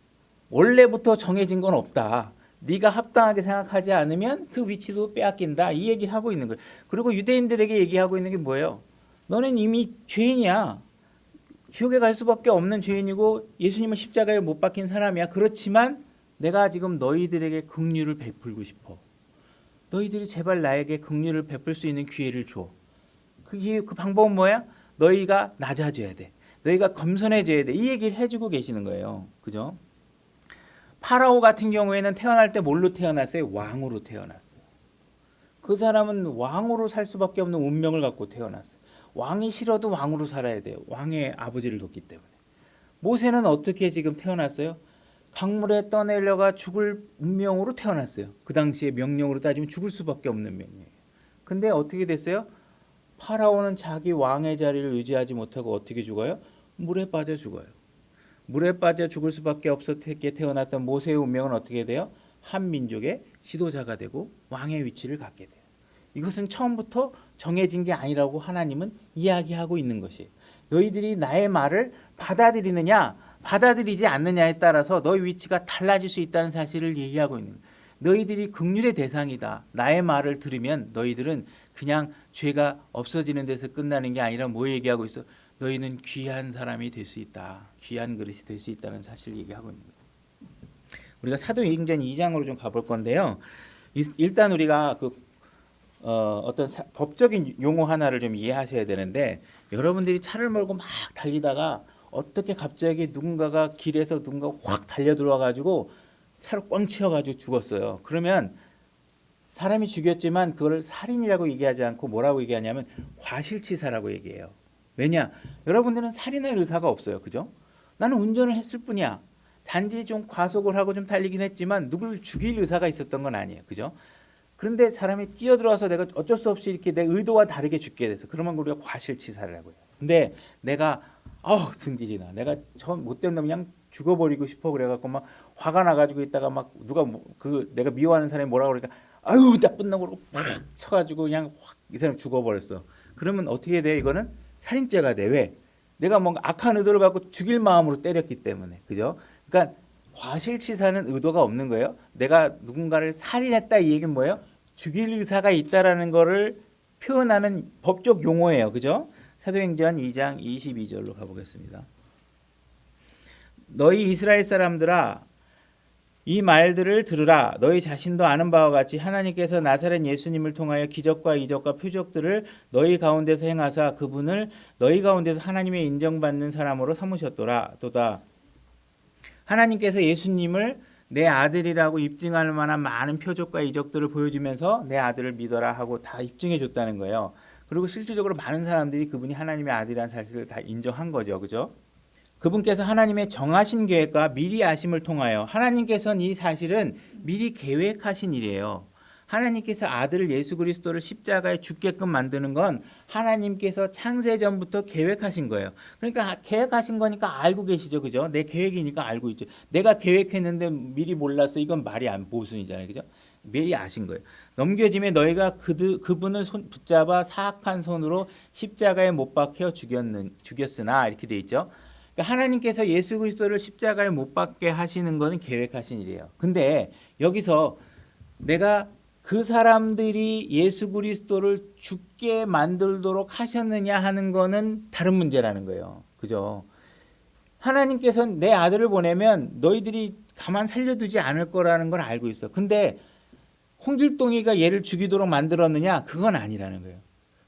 원래부터 정해진 건 없다. 네가 합당하게 생각하지 않으면 그 위치도 빼앗긴다. 이 얘기를 하고 있는 거예요. 그리고 유대인들에게 얘기하고 있는 게 뭐예요? 너는 이미 죄인이야. 지옥에 갈 수밖에 없는 죄인이고 예수님은 십자가에 못 박힌 사람이야. 그렇지만 내가 지금 너희들에게 긍휼을 베풀고 싶어. 너희들이 제발 나에게 긍휼을 베풀 수 있는 기회를 줘. 그 방법은 뭐야? 너희가 낮아져야 돼. 너희가 겸손해져야 돼. 이 얘기를 해주고 계시는 거예요. 그죠? 파라오 같은 경우에는 태어날 때 뭘로 태어났어요? 왕으로 태어났어요. 그 사람은 왕으로 살 수밖에 없는 운명을 갖고 태어났어요. 왕이 싫어도 왕으로 살아야 돼요. 왕의 아버지를 뒀기 때문에. 모세는 어떻게 지금 태어났어요? 강물에 떠내려가 죽을 운명으로 태어났어요. 그 당시에 명령으로 따지면 죽을 수밖에 없는 명령이에요. 근데 어떻게 됐어요? 파라오는 자기 왕의 자리를 유지하지 못하고 어떻게 죽어요? 물에 빠져 죽어요. 물에 빠져 죽을 수밖에 없었기에 태어났던 모세의 운명은 어떻게 돼요? 한 민족의 지도자가 되고 왕의 위치를 갖게 돼요. 이것은 처음부터 정해진 게 아니라고 하나님은 이야기하고 있는 것이에요. 너희들이 나의 말을 받아들이느냐 받아들이지 않느냐에 따라서 너희 위치가 달라질 수 있다는 사실을 얘기하고 있는 거예요. 너희들이 긍휼의 대상이다. 나의 말을 들으면 너희들은 그냥 죄가 없어지는 데서 끝나는 게 아니라 뭐 얘기하고 있어? 너희는 귀한 사람이 될 수 있다. 귀한 그릇이 될 수 있다는 사실을 얘기하고 있는 거예요. 우리가 사도행전 2장으로 좀 가볼 건데요. 일단 우리가 어떤 법적인 용어 하나를 좀 이해하셔야 되는데 여러분들이 차를 몰고 막 달리다가 어떻게 갑자기 누군가가 길에서 누군가 확 달려 들어와 가지고 차를 꽝 치어 가지고 죽었어요. 그러면 사람이 죽였지만 그걸 살인이라고 얘기하지 않고 뭐라고 얘기하냐면 과실치사라고 얘기해요. 왜냐? 여러분들은 살인할 의사가 없어요. 그죠? 나는 운전을 했을 뿐이야. 단지 좀 과속을 하고 좀 달리긴 했지만 누굴 죽일 의사가 있었던 건 아니에요. 그죠? 그런데 사람이 뛰어들어와서 내가 어쩔 수 없이 이렇게 내 의도와 다르게 죽게 돼서 그러면 우리가 과실치사를 하고요. 근데 내가 승질이 나. 내가 저 못된 놈 그냥 죽어버리고 싶어 그래갖고 막 화가 나가지고 있다가 막 누가 내가 미워하는 사람이 뭐라고 그러니까 아유 나쁜 놈으로 팍 쳐가지고 그냥 확 이 사람 죽어버렸어. 그러면 어떻게 돼? 이거는 살인죄가 돼. 왜? 내가 뭔가 악한 의도를 갖고 죽일 마음으로 때렸기 때문에. 그죠? 그러니까 과실치사는 의도가 없는 거예요. 내가 누군가를 살인했다 이 얘기는 뭐예요? 죽일 의사가 있다라는 거를 표현하는 법적 용어예요. 그죠? 사도행전 2장 22절로 가보겠습니다. 너희 이스라엘 사람들아 이 말들을 들으라. 너희 자신도 아는 바와 같이 하나님께서 나사렛 예수님을 통하여 기적과 이적과 표적들을 너희 가운데서 행하사 그분을 너희 가운데서 하나님의 인정받는 사람으로 삼으셨도다. 하나님께서 예수님을 내 아들이라고 입증할 만한 많은 표적과 이적들을 보여주면서 내 아들을 믿어라 하고 다 입증해 줬다는 거예요. 그리고 실질적으로 많은 사람들이 그분이 하나님의 아들이라는 사실을 다 인정한 거죠. 그죠? 그분께서 하나님의 정하신 계획과 미리 아심을 통하여 하나님께서는 이 사실은 미리 계획하신 일이에요. 하나님께서 아들 예수 그리스도를 십자가에 죽게끔 만드는 건 하나님께서 창세 전부터 계획하신 거예요. 그러니까 계획하신 거니까 알고 계시죠. 그죠? 내 계획이니까 알고 있죠. 내가 계획했는데 미리 몰랐어. 이건 말이 안 모순이잖아요. 그죠? 미리 아신 거예요. 넘겨짐에 너희가 그분을 붙잡아 사악한 손으로 십자가에 못 박혀 죽였으나 이렇게 돼 있죠. 그러니까 하나님께서 예수 그리스도를 십자가에 못 박게 하시는 것은 계획하신 일이에요. 근데 여기서 내가 그 사람들이 예수 그리스도를 죽게 만들도록 하셨느냐 하는 거는 다른 문제라는 거예요. 그죠? 하나님께서는 내 아들을 보내면 너희들이 가만 살려두지 않을 거라는 걸 알고 있어. 근데 홍길동이가 얘를 죽이도록 만들었느냐? 그건 아니라는 거예요.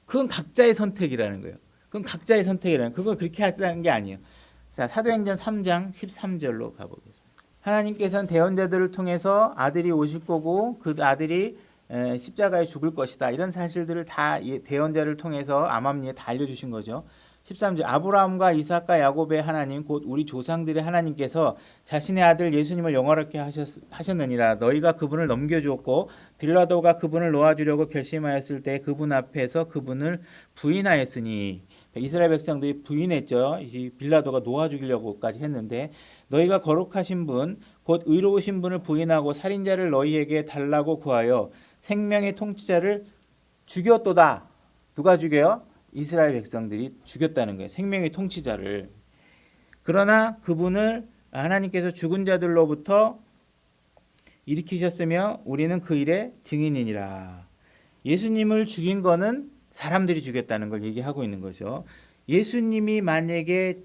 그건 각자의 선택이라는 거예요. 그건 각자의 선택이라는 거예요. 그걸 그렇게 하다는 게 아니에요. 자, 사도행전 3장 13절로 가보겠습니다. 하나님께서는 대언자들을 통해서 아들이 오실 거고 그 아들이 십자가에 죽을 것이다. 이런 사실들을 다 대언자를 통해서 암암리에 다 알려주신 거죠. 13절 아브라함과 이삭과 야곱의 하나님 곧 우리 조상들의 하나님께서 자신의 아들 예수님을 영원하게 하셨느니라. 너희가 그분을 넘겨주었고 빌라도가 그분을 놓아주려고 결심하였을 때 그분 앞에서 그분을 부인하였으니 이스라엘 백성들이 부인했죠. 이 빌라도가 놓아 죽이려고까지 했는데 너희가 거룩하신 분 곧 의로우신 분을 부인하고 살인자를 너희에게 달라고 구하여 생명의 통치자를 죽였도다. 누가 죽여요? 이스라엘 백성들이 죽였다는 거예요. 생명의 통치자를. 그러나 그분을 하나님께서 죽은 자들로부터 일으키셨으며 우리는 그 일의 증인이니라. 예수님을 죽인 거는 사람들이 죽였다는 걸 얘기하고 있는 거죠. 예수님이 만약에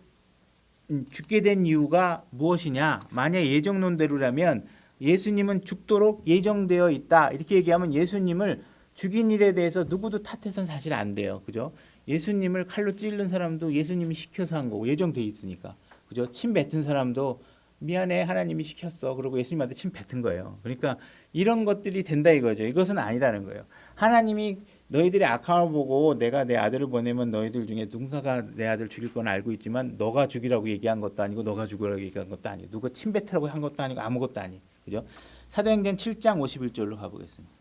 죽게 된 이유가 무엇이냐? 만약 예정론대로라면 예수님은 죽도록 예정되어 있다. 이렇게 얘기하면 예수님을 죽인 일에 대해서 누구도 탓해서는 사실 안 돼요. 그죠? 예수님을 칼로 찌른 사람도 예수님이 시켜서 한 거고 예정돼 있으니까. 그죠? 침 뱉은 사람도 미안해 하나님이 시켰어. 그리고 예수님한테 침 뱉은 거예요. 그러니까 이런 것들이 된다 이거죠. 이것은 아니라는 거예요. 하나님이 너희들의 악함을 보고 내가 내 아들을 보내면 너희들 중에 누군가가 내 아들 죽일 건 알고 있지만 너가 죽이라고 얘기한 것도 아니고 너가 죽으라고 얘기한 것도 아니고 누가 침 뱉으라고 한 것도 아니고 아무것도 아니. 그죠? 사도행전 7장 51절로 가보겠습니다.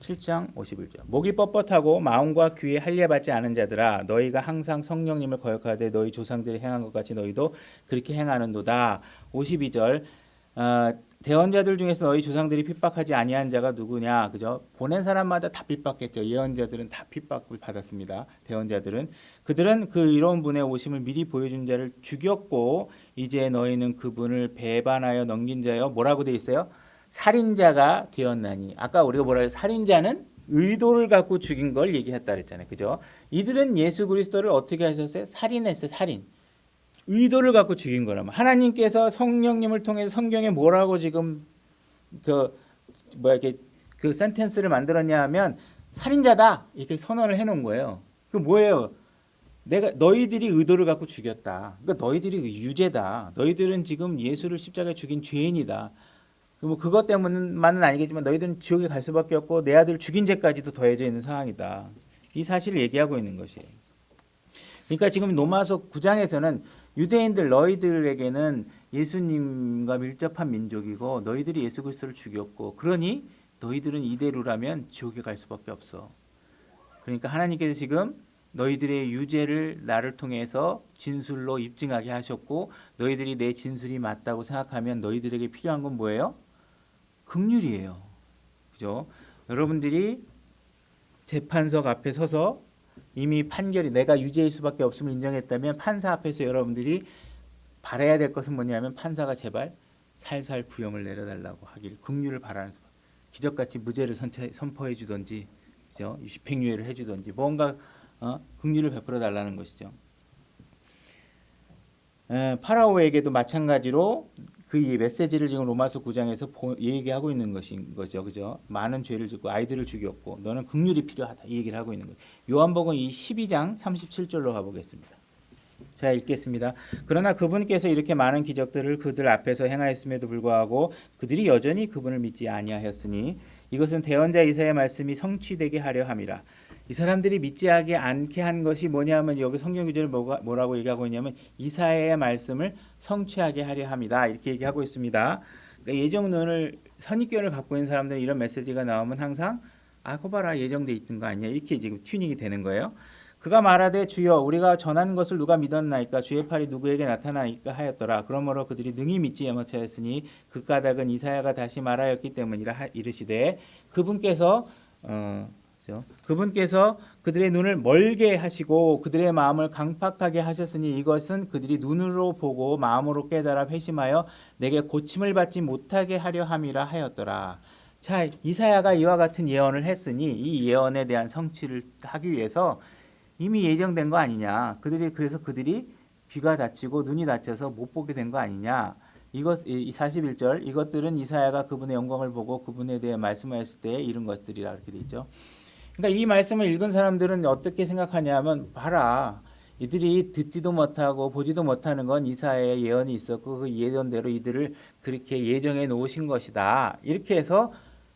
7장 51절 목이 뻣뻣하고 마음과 귀에 할례받지 않은 자들아 너희가 항상 성령님을 거역하되 너희 조상들이 행한 것 같이 너희도 그렇게 행하는도다. 52절 대언자들 중에서 너희 조상들이 핍박하지 아니한 자가 누구냐. 그죠? 보낸 사람마다 다 핍박했죠. 예언자들은 다 핍박을 받았습니다. 대언자들은 그들은 그 이로운 분의 오심을 미리 보여준 자를 죽였고 이제 너희는 그분을 배반하여 넘긴 자여 뭐라고 돼 있어요? 살인자가 되었나니. 아까 우리가 뭐라 해요? 살인자는 의도를 갖고 죽인 걸 얘기했다 그랬잖아요. 그죠? 이들은 예수 그리스도를 어떻게 하셨어요? 살인했어요. 살인. 의도를 갖고 죽인 거라면 하나님께서 성령님을 통해서 성경에 뭐라고 지금 이렇게 그 센텐스를 만들었냐 하면 살인자다 이렇게 선언을 해놓은 거예요. 그 뭐예요? 너희들이 의도를 갖고 죽였다. 그러니까 너희들이 유죄다. 너희들은 지금 예수를 십자가에 죽인 죄인이다. 뭐 그것 때문만은 아니겠지만 너희들은 지옥에 갈 수밖에 없고 내 아들 죽인 죄까지도 더해져 있는 상황이다. 이 사실을 얘기하고 있는 것이에요. 그러니까 지금 로마서 9장에서는 유대인들 너희들에게는 예수님과 밀접한 민족이고 너희들이 예수 그리스도를 죽였고 그러니 너희들은 이대로라면 지옥에 갈 수밖에 없어. 그러니까 하나님께서 지금 너희들의 유죄를 나를 통해서 진술로 입증하게 하셨고 너희들이 내 진술이 맞다고 생각하면 너희들에게 필요한 건 뭐예요? 긍휼이에요. 그죠? 여러분들이 재판석 앞에 서서 이미 판결이 내가 유죄일 수밖에 없음을 인정했다면 판사 앞에서 여러분들이 바라야 될 것은 뭐냐면 판사가 제발 살살 구형을 내려달라고 하길 긍휼을 바라는 수밖에. 기적같이 무죄를 선포해 주든지 그죠? 집행유예를 해주든지 뭔가 긍휼을 베풀어 달라는 것이죠. 파라오에게도 마찬가지로 그 메시지를 지금 로마서 9장에서 얘기하고 있는 것인 거죠. 그죠? 많은 죄를 짓고 아이들을 죽였고 너는 긍휼이 필요하다. 이 얘기를 하고 있는 거예요. 요한복음 이 12장 37절로 가보겠습니다. 자, 읽겠습니다. 그러나 그분께서 이렇게 많은 기적들을 그들 앞에서 행하였음에도 불구하고 그들이 여전히 그분을 믿지 아니하였으니 이것은 대언자 이사야의 말씀이 성취되게 하려 함이라. 이 사람들이 믿지 않게 한 것이 뭐냐면 여기 성경 구절을 뭐라고 얘기하고 있냐면 이사야의 말씀을 성취하게 하려 함이다. 이렇게 얘기하고 있습니다. 그러니까 예정론을 선입견을 갖고 있는 사람들은 이런 메시지가 나오면 항상 그거 봐라 예정돼 있던 거 아니야 이렇게 지금 튜닝이 되는 거예요. 그가 말하되 주여 우리가 전한 것을 누가 믿었나이까 주의 팔이 누구에게 나타나이까 하였더라. 그러므로 그들이 능히 믿지 못하였으니 그 까닭은 이사야가 다시 말하였기 때문이라 이르시되 그분께서 그분께서 그들의 눈을 멀게 하시고 그들의 마음을 강팍하게 하셨으니 이것은 그들이 눈으로 보고 마음으로 깨달아 회심하여 내게 고침을 받지 못하게 하려 함이라 하였더라. 자, 이사야가 이와 같은 예언을 했으니 이 예언에 대한 성취를 하기 위해서 이미 예정된 거 아니냐. 그래서 그들이 귀가 닫히고 눈이 닫혀서 못 보게 된 거 아니냐. 이것 41절 이것들은 이사야가 그분의 영광을 보고 그분에 대해 말씀하였을 때 이런 것들이라 이렇게 돼 있죠. 그러니까 이 말씀을 읽은 사람들은 어떻게 생각하냐면 봐라. 이들이 듣지도 못하고 보지도 못하는 건 이사야의 예언이 있었고 그 예언대로 이들을 그렇게 예정해 놓으신 것이다. 이렇게 해서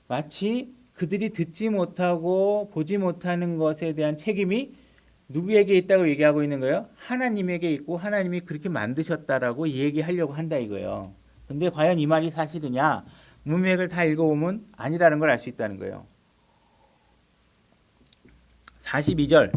마치 그들이 듣지 못하고 보지 못하는 것에 대한 책임이 누구에게 있다고 얘기하고 있는 거예요? 하나님에게 있고 하나님이 그렇게 만드셨다라고 얘기하려고 한다 이거예요. 근데 과연 이 말이 사실이냐? 문맥을 다 읽어보면 아니라는 걸 알 수 있다는 거예요. 42절.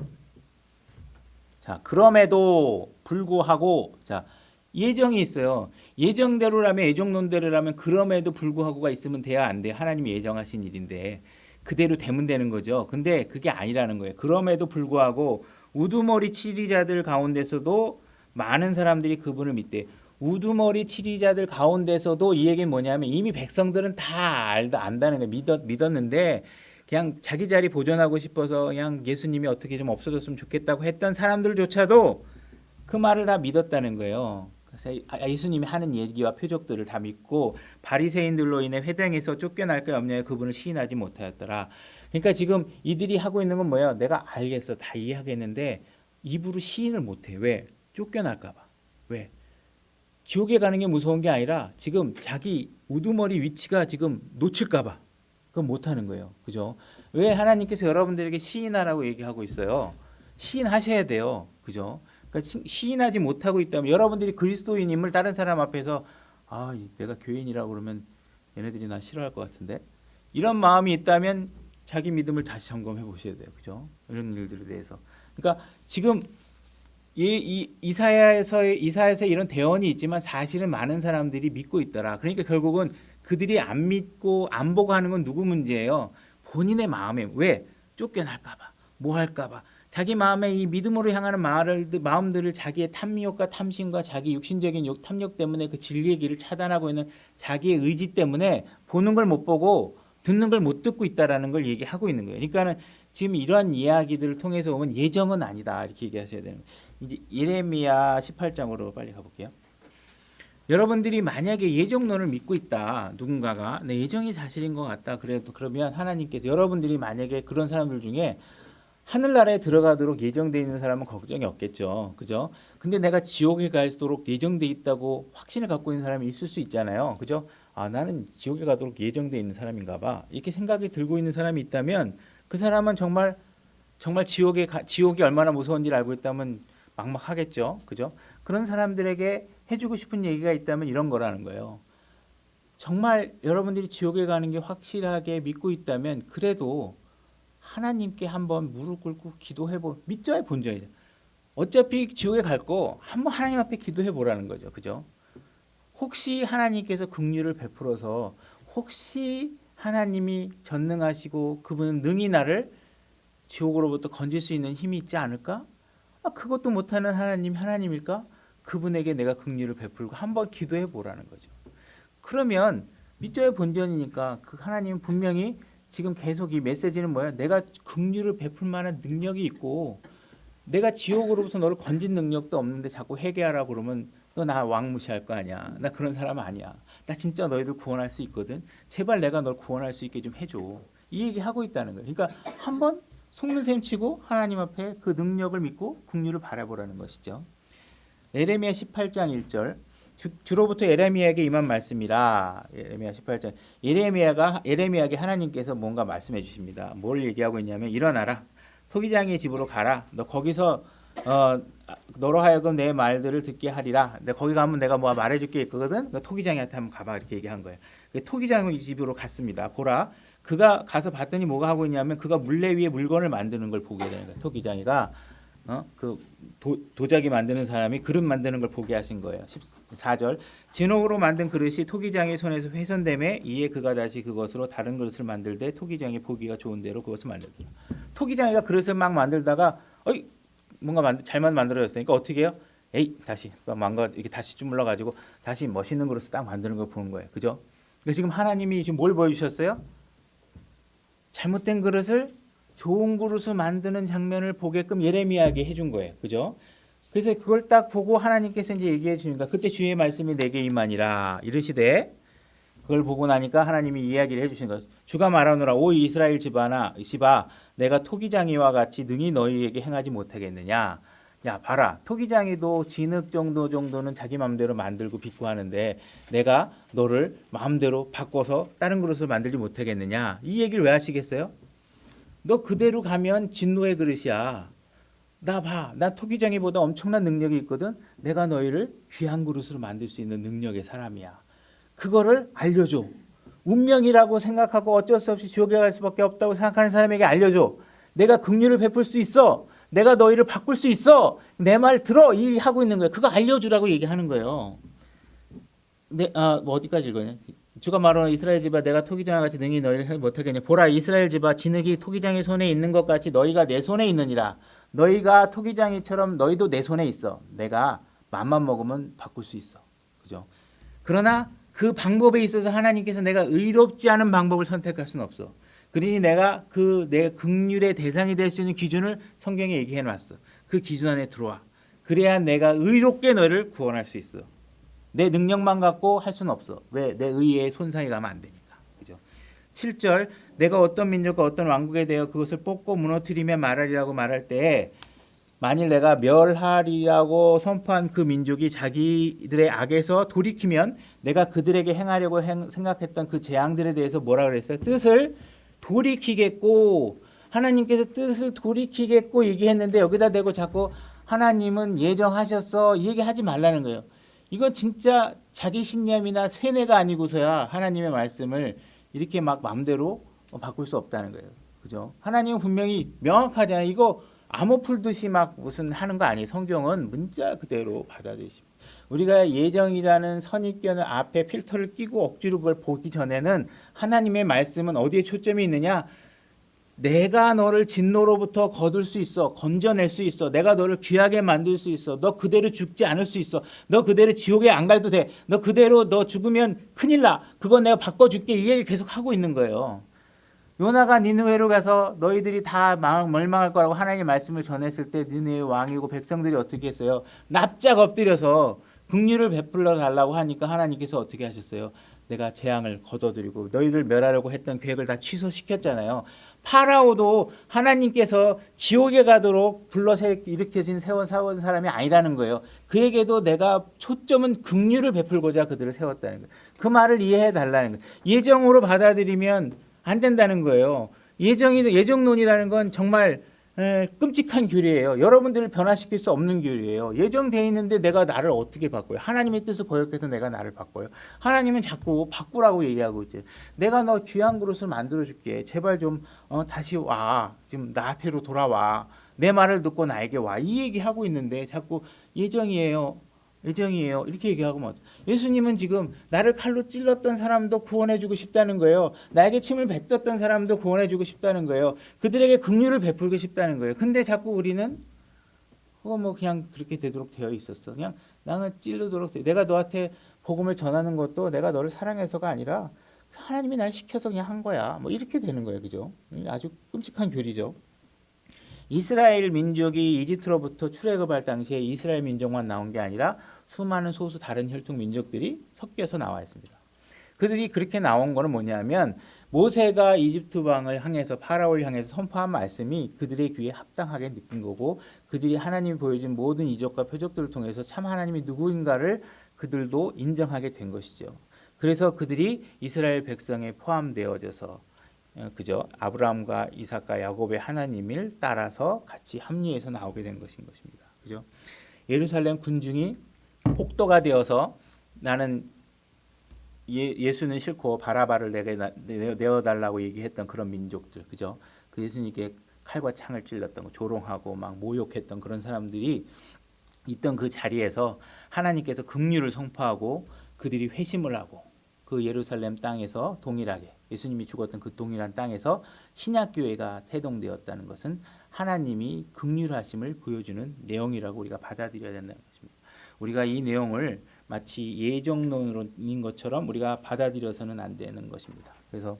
자, 그럼에도 불구하고 자, 예정이 있어요. 예정대로라면 예정론대로라면 그럼에도 불구하고가 있으면 돼야 안 돼. 하나님이 예정하신 일인데 그대로 되면 되는 거죠. 근데 그게 아니라는 거예요. 그럼에도 불구하고 우두머리 치리자들 가운데서도 많은 사람들이 그분을 믿대. 우두머리 치리자들 가운데서도 이 얘기는 뭐냐면 이미 백성들은 다 안다는 거예요. 믿었는데 그냥 자기 자리 보존하고 싶어서 그냥 예수님이 어떻게 좀 없어졌으면 좋겠다고 했던 사람들조차도 그 말을 다 믿었다는 거예요. 그래서 예수님이 하는 얘기와 표적들을 다 믿고 바리새인들로 인해 회당에서 쫓겨날까 염려해 그분을 시인하지 못하였더라. 그러니까 지금 이들이 하고 있는 건 뭐예요? 내가 알겠어. 다 이해하겠는데 입으로 시인을 못해. 왜? 쫓겨날까 봐. 왜? 지옥에 가는 게 무서운 게 아니라 지금 자기 우두머리 위치가 지금 놓칠까 봐. 그건 못하는 거예요. 그죠? 왜 하나님께서 여러분들에게 시인하라고 얘기하고 있어요? 시인하셔야 돼요. 그죠? 그러니까 시인하지 못하고 있다면 여러분들이 그리스도인임을 다른 사람 앞에서 내가 교인이라고 그러면 얘네들이 나 싫어할 것 같은데 이런 마음이 있다면 자기 믿음을 다시 점검해 보셔야 돼요. 그죠? 이런 일들에 대해서. 그러니까 지금 이사야에서 이런 대언이 있지만 사실은 많은 사람들이 믿고 있더라. 그러니까 결국은 그들이 안 믿고 안 보고 하는 건 누구 문제예요? 본인의 마음에 왜 쫓겨날까봐, 뭐 할까봐. 자기 마음에 이 믿음으로 향하는 마음들을 자기의 탐욕과 탐심과 자기 육신적인 탐욕 때문에 그 진리의 길을 차단하고 있는 자기의 의지 때문에 보는 걸 못 보고 듣는 걸 못 듣고 있다라는 걸 얘기하고 있는 거예요. 그러니까는 지금 이러한 이야기들을 통해서 보면 예정은 아니다 이렇게 얘기하셔야 되는 거예요. 이제 예레미야 18장으로 빨리 가볼게요. 여러분들이 만약에 예정론을 믿고 있다. 누군가가 내 예정이 사실인 것 같다. 그러면 하나님께서 여러분들이 만약에 그런 사람들 중에 하늘나라에 들어가도록 예정되어 있는 사람은 걱정이 없겠죠. 그죠? 근데 내가 지옥에 갈수록 예정되어 있다고 확신을 갖고 있는 사람이 있을 수 있잖아요. 그죠? 나는 지옥에 가도록 예정되어 있는 사람인가 봐. 이렇게 생각이 들고 있는 사람이 있다면 그 사람은 정말 지옥이 얼마나 무서운지를 알고 있다면 막막하겠죠. 그죠? 그런 사람들에게 해주고 싶은 얘기가 있다면 이런 거라는 거예요. 정말 여러분들이 지옥에 가는 게 확실하게 믿고 있다면 그래도 하나님께 한번 무릎 꿇고 믿자의 본전이죠. 어차피 지옥에 갈 거 한번 하나님 앞에 기도해 보라는 거죠. 그죠? 혹시 하나님께서 긍휼을 베풀어서 혹시 하나님이 전능하시고 그분은 능히 나를 지옥으로부터 건질 수 있는 힘이 있지 않을까? 그것도 못하는 하나님일까? 그분에게 내가 긍휼을 베풀고 한번 기도해 보라는 거죠. 그러면 믿자의 본전이니까 그 하나님은 분명히 지금 계속 이 메시지는 뭐야? 내가 긍휼을 베풀 만한 능력이 있고 내가 지옥으로부터 너를 건진 능력도 없는데 자꾸 회개하라고 그러면 너 나 왕 무시할 거 아니야. 나 그런 사람 아니야. 나 진짜 너희들 구원할 수 있거든. 제발 내가 널 구원할 수 있게 좀 해줘. 이 얘기 하고 있다는 거예요. 그러니까 한번 속는 셈 치고 하나님 앞에 그 능력을 믿고 긍휼을 바라보라는 것이죠. 예레미야 18장 1절. 주로부터 예레미야에게 임한 말씀이라. 예레미야 18장. 예레미야에게 하나님께서 뭔가 말씀해 주십니다. 뭘 얘기하고 있냐면 일어나라. 토기장의 집으로 가라. 너 거기서 너로 하여금 내 말들을 듣게 하리라. 내가 거기 가면 내가 뭐 말해 줄게 있거든. 토기장이한테 한번 가봐 이렇게 얘기한 거예요. 토기장의 집으로 갔습니다. 보라. 그가 가서 봤더니 뭐가 하고 있냐면 그가 물레 위에 물건을 만드는 걸 보게 되는 거예요. 토기장이가 그 도자기 만드는 사람이 그릇 만드는 걸 보게 하신 거예요. 14절. 진옥으로 만든 그릇이 토기장의 손에서 훼손됨에 이에 그가 다시 그것으로 다른 그릇을 만들되 토기장이 보기가 좋은 대로 그것을 만들더라. 토기장이가 그릇을 막 만들다가 뭔가 잘못 만들어졌으니까 어떻게 해요? 다시 이렇게 다시 주물러 가지고 다시 멋있는 그릇을 딱 만드는 걸 보는 거예요. 그죠? 지금 하나님이 지금 뭘 보여주셨어요? 잘못된 그릇을 좋은 그릇을 만드는 장면을 보게끔 예레미야에게 해준 거예요. 그죠? 그래서 그걸 딱 보고 하나님께서 이제 얘기해 주니까 그때 주의 말씀이 내게 임하니라 이르시되 그걸 보고 나니까 하나님이 이야기를 해주신 거예요. 주가 말하노라 오 이스라엘 집아 내가 토기장이와 같이 능히 너희에게 행하지 못하겠느냐. 야 봐라 토기장이도 진흙 정도는 자기 마음대로 만들고 빚고 하는데 내가 너를 마음대로 바꿔서 다른 그릇을 만들지 못하겠느냐. 이 얘기를 왜 하시겠어요? 너 그대로 가면 진노의 그릇이야. 나 봐. 나 토기장이보다 엄청난 능력이 있거든. 내가 너희를 귀한 그릇으로 만들 수 있는 능력의 사람이야. 그거를 알려줘. 운명이라고 생각하고 어쩔 수 없이 지옥에 갈 수밖에 없다고 생각하는 사람에게 알려줘. 내가 긍휼을 베풀 수 있어. 내가 너희를 바꿀 수 있어. 내 말 들어. 이 하고 있는 거예요. 그거 알려주라고 얘기하는 거예요. 뭐 어디까지 읽어요? 주가 말하는 이스라엘 집아 내가 토기장과 같이 능히 너희를 못하겠냐. 보라 이스라엘 집아 진흙이 토기장의 손에 있는 것 같이 너희가 내 손에 있느니라. 너희가 토기장이처럼 너희도 내 손에 있어. 내가 맘만 먹으면 바꿀 수 있어. 그죠? 그러나 그 방법에 있어서 하나님께서 내가 의롭지 않은 방법을 선택할 수는 없어. 그러니 내가 내 긍휼의 대상이 될 수 있는 기준을 성경에 얘기해 놨어. 그 기준 안에 들어와. 그래야 내가 의롭게 너를 구원할 수 있어. 내 능력만 갖고 할 수는 없어. 왜? 내 의에 손상이 가면 안 되니까. 그죠? 7절 내가 어떤 민족과 어떤 왕국에 대하여 그것을 뽑고 무너뜨리며 말하리라고 말할 때 만일 내가 멸하리라고 선포한 그 민족이 자기들의 악에서 돌이키면 내가 그들에게 행하려고 생각했던 그 재앙들에 대해서 뭐라 그랬어요? 뜻을 돌이키겠고 하나님께서 뜻을 돌이키겠고 얘기했는데 여기다 대고 자꾸 하나님은 예정하셨어 이 얘기하지 말라는 거예요. 이건 진짜 자기 신념이나 세뇌가 아니고서야 하나님의 말씀을 이렇게 막 마음대로 바꿀 수 없다는 거예요. 그죠? 하나님은 분명히 명확하잖아요. 이거 암호 풀듯이 막 무슨 하는 거 아니에요. 성경은 문자 그대로 받아들이십니다. 우리가 예정이라는 선입견을 앞에 필터를 끼고 억지로 그걸 보기 전에는 하나님의 말씀은 어디에 초점이 있느냐? 내가 너를 진노로부터 거둘 수 있어. 건져낼 수 있어. 내가 너를 귀하게 만들 수 있어. 너 그대로 죽지 않을 수 있어. 너 그대로 지옥에 안 가도 돼. 너 그대로 너 죽으면 큰일 나. 그건 내가 바꿔줄게. 이 얘기 계속 하고 있는 거예요. 요나가 니느웨로 가서 너희들이 다 멸망할 거라고 하나님의 말씀을 전했을 때 니느웨 왕이고 백성들이 어떻게 했어요? 납작 엎드려서 긍휼을 베풀어 달라고 하니까 하나님께서 어떻게 하셨어요? 내가 재앙을 거둬들이고 너희를 멸하려고 했던 계획을 다 취소시켰잖아요. 파라오도 하나님께서 지옥에 가도록 불러서 일으켜진 세운 사람이 아니라는 거예요. 그에게도 내가 초점은 긍휼을 베풀고자 그들을 세웠다는 거예요. 그 말을 이해해 달라는 거예요. 예정으로 받아들이면 안 된다는 거예요. 예정론이라는 건 정말 끔찍한 교리예요. 여러분들을 변화시킬 수 없는 교리예요. 예정되어 있는데 내가 나를 어떻게 바꿔요? 하나님의 뜻을 거역해서 내가 나를 바꿔요. 하나님은 자꾸 바꾸라고 얘기하고 있지. 내가 너 귀한 그릇을 만들어줄게. 제발 좀 다시 와. 지금 나한테로 돌아와. 내 말을 듣고 나에게 와. 이 얘기하고 있는데 자꾸 예정이에요. 이렇게 얘기하고 예수님은 지금 나를 칼로 찔렀던 사람도 구원해주고 싶다는 거예요. 나에게 침을 뱉었던 사람도 구원해주고 싶다는 거예요. 그들에게 긍휼을 베풀고 싶다는 거예요. 근데 자꾸 우리는 그거 그냥 그렇게 되도록 되어 있었어. 그냥 나는 찔르도록 내가 너한테 복음을 전하는 것도 내가 너를 사랑해서가 아니라 하나님이 날 시켜서 그냥 한 거야. 이렇게 되는 거예요. 그죠? 아주 끔찍한 교리죠. 이스라엘 민족이 이집트로부터 출애굽할 당시에 이스라엘 민족만 나온 게 아니라 수많은 소수 다른 혈통 민족들이 섞여서 나와 있습니다. 그들이 그렇게 나온 거는 뭐냐면 모세가 이집트 왕을 향해서 파라오를 향해서 선포한 말씀이 그들의 귀에 합당하게 느낀 거고 그들이 하나님이 보여준 모든 이적과 표적들을 통해서 참 하나님이 누구인가를 그들도 인정하게 된 것이죠. 그래서 그들이 이스라엘 백성에 포함되어져서 그죠? 아브라함과 이삭과 야곱의 하나님을 따라서 같이 합류해서 나오게 된 것입니다. 그죠? 예루살렘 군중이 폭도가 되어서 나는 예수는 싫고 바라바를 내게 내어달라고 얘기했던 그런 민족들, 그죠? 그 예수님께 칼과 창을 찔렀던 거, 조롱하고 막 모욕했던 그런 사람들이 있던 그 자리에서 하나님께서 긍휼을 선포하고 그들이 회심을 하고 그 예루살렘 땅에서 동일하게 예수님이 죽었던 그 동일한 땅에서 신약교회가 태동되었다는 것은 하나님이 긍휼하심을 보여주는 내용이라고 우리가 받아들여야 된다는 것입니다. 우리가 이 내용을 마치 예정론인 것처럼 우리가 받아들여서는 안 되는 것입니다. 그래서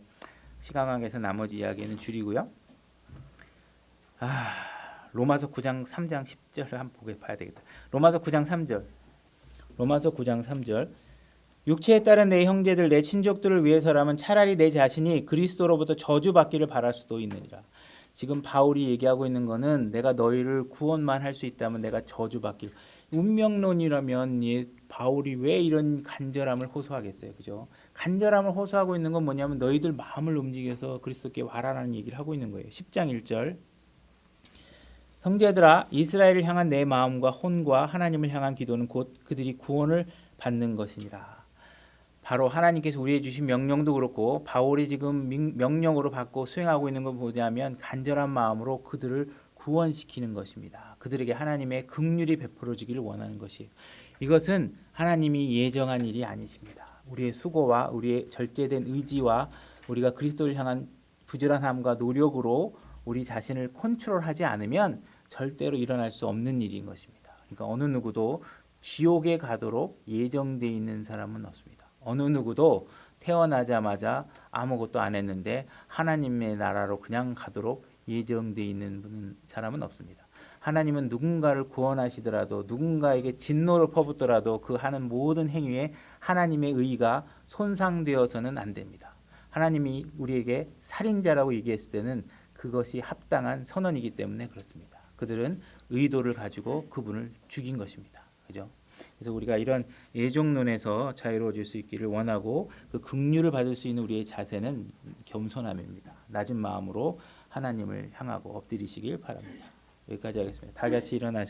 시간 관계에서 나머지 이야기는 줄이고요. 로마서 9장 3장 10절을 한번 봐야 되겠다. 로마서 9장 3절. 로마서 9장 3절. 육체에 따른 내 형제들 내 친족들을 위해서라면 차라리 내 자신이 그리스도로부터 저주받기를 바랄 수도 있느니라. 지금 바울이 얘기하고 있는 거는 내가 너희를 구원만 할 수 있다면 내가 저주받기를. 운명론이라면 바울이 왜 이런 간절함을 호소하겠어요. 그죠? 간절함을 호소하고 있는 건 뭐냐면 너희들 마음을 움직여서 그리스도께 와라라는 얘기를 하고 있는 거예요. 10장 1절. 형제들아 이스라엘을 향한 내 마음과 혼과 하나님을 향한 기도는 곧 그들이 구원을 받는 것이니라. 바로 하나님께서 우리에게 주신 명령도 그렇고 바울이 지금 명령으로 받고 수행하고 있는 걸 보자면 간절한 마음으로 그들을 구원시키는 것입니다. 그들에게 하나님의 긍휼이 베풀어지기를 원하는 것이에요. 이것은 하나님이 예정한 일이 아니십니다. 우리의 수고와 우리의 절제된 의지와 우리가 그리스도를 향한 부지런함과 노력으로 우리 자신을 컨트롤하지 않으면 절대로 일어날 수 없는 일인 것입니다. 그러니까 어느 누구도 지옥에 가도록 예정되어 있는 사람은 없습니다. 어느 누구도 태어나자마자 아무것도 안 했는데 하나님의 나라로 그냥 가도록 예정되어 있는 사람은 없습니다. 하나님은 누군가를 구원하시더라도 누군가에게 진노를 퍼붓더라도 그 하는 모든 행위에 하나님의 의가 손상되어서는 안 됩니다. 하나님이 우리에게 살인자라고 얘기했을 때는 그것이 합당한 선언이기 때문에 그렇습니다. 그들은 의도를 가지고 그분을 죽인 것입니다. 그죠? 그래서 우리가 이런 예정론에서 자유로워질 수 있기를 원하고 그 긍휼을 받을 수 있는 우리의 자세는 겸손함입니다. 낮은 마음으로 하나님을 향하고 엎드리시길 바랍니다. 여기까지 하겠습니다. 다 같이 일어나셔서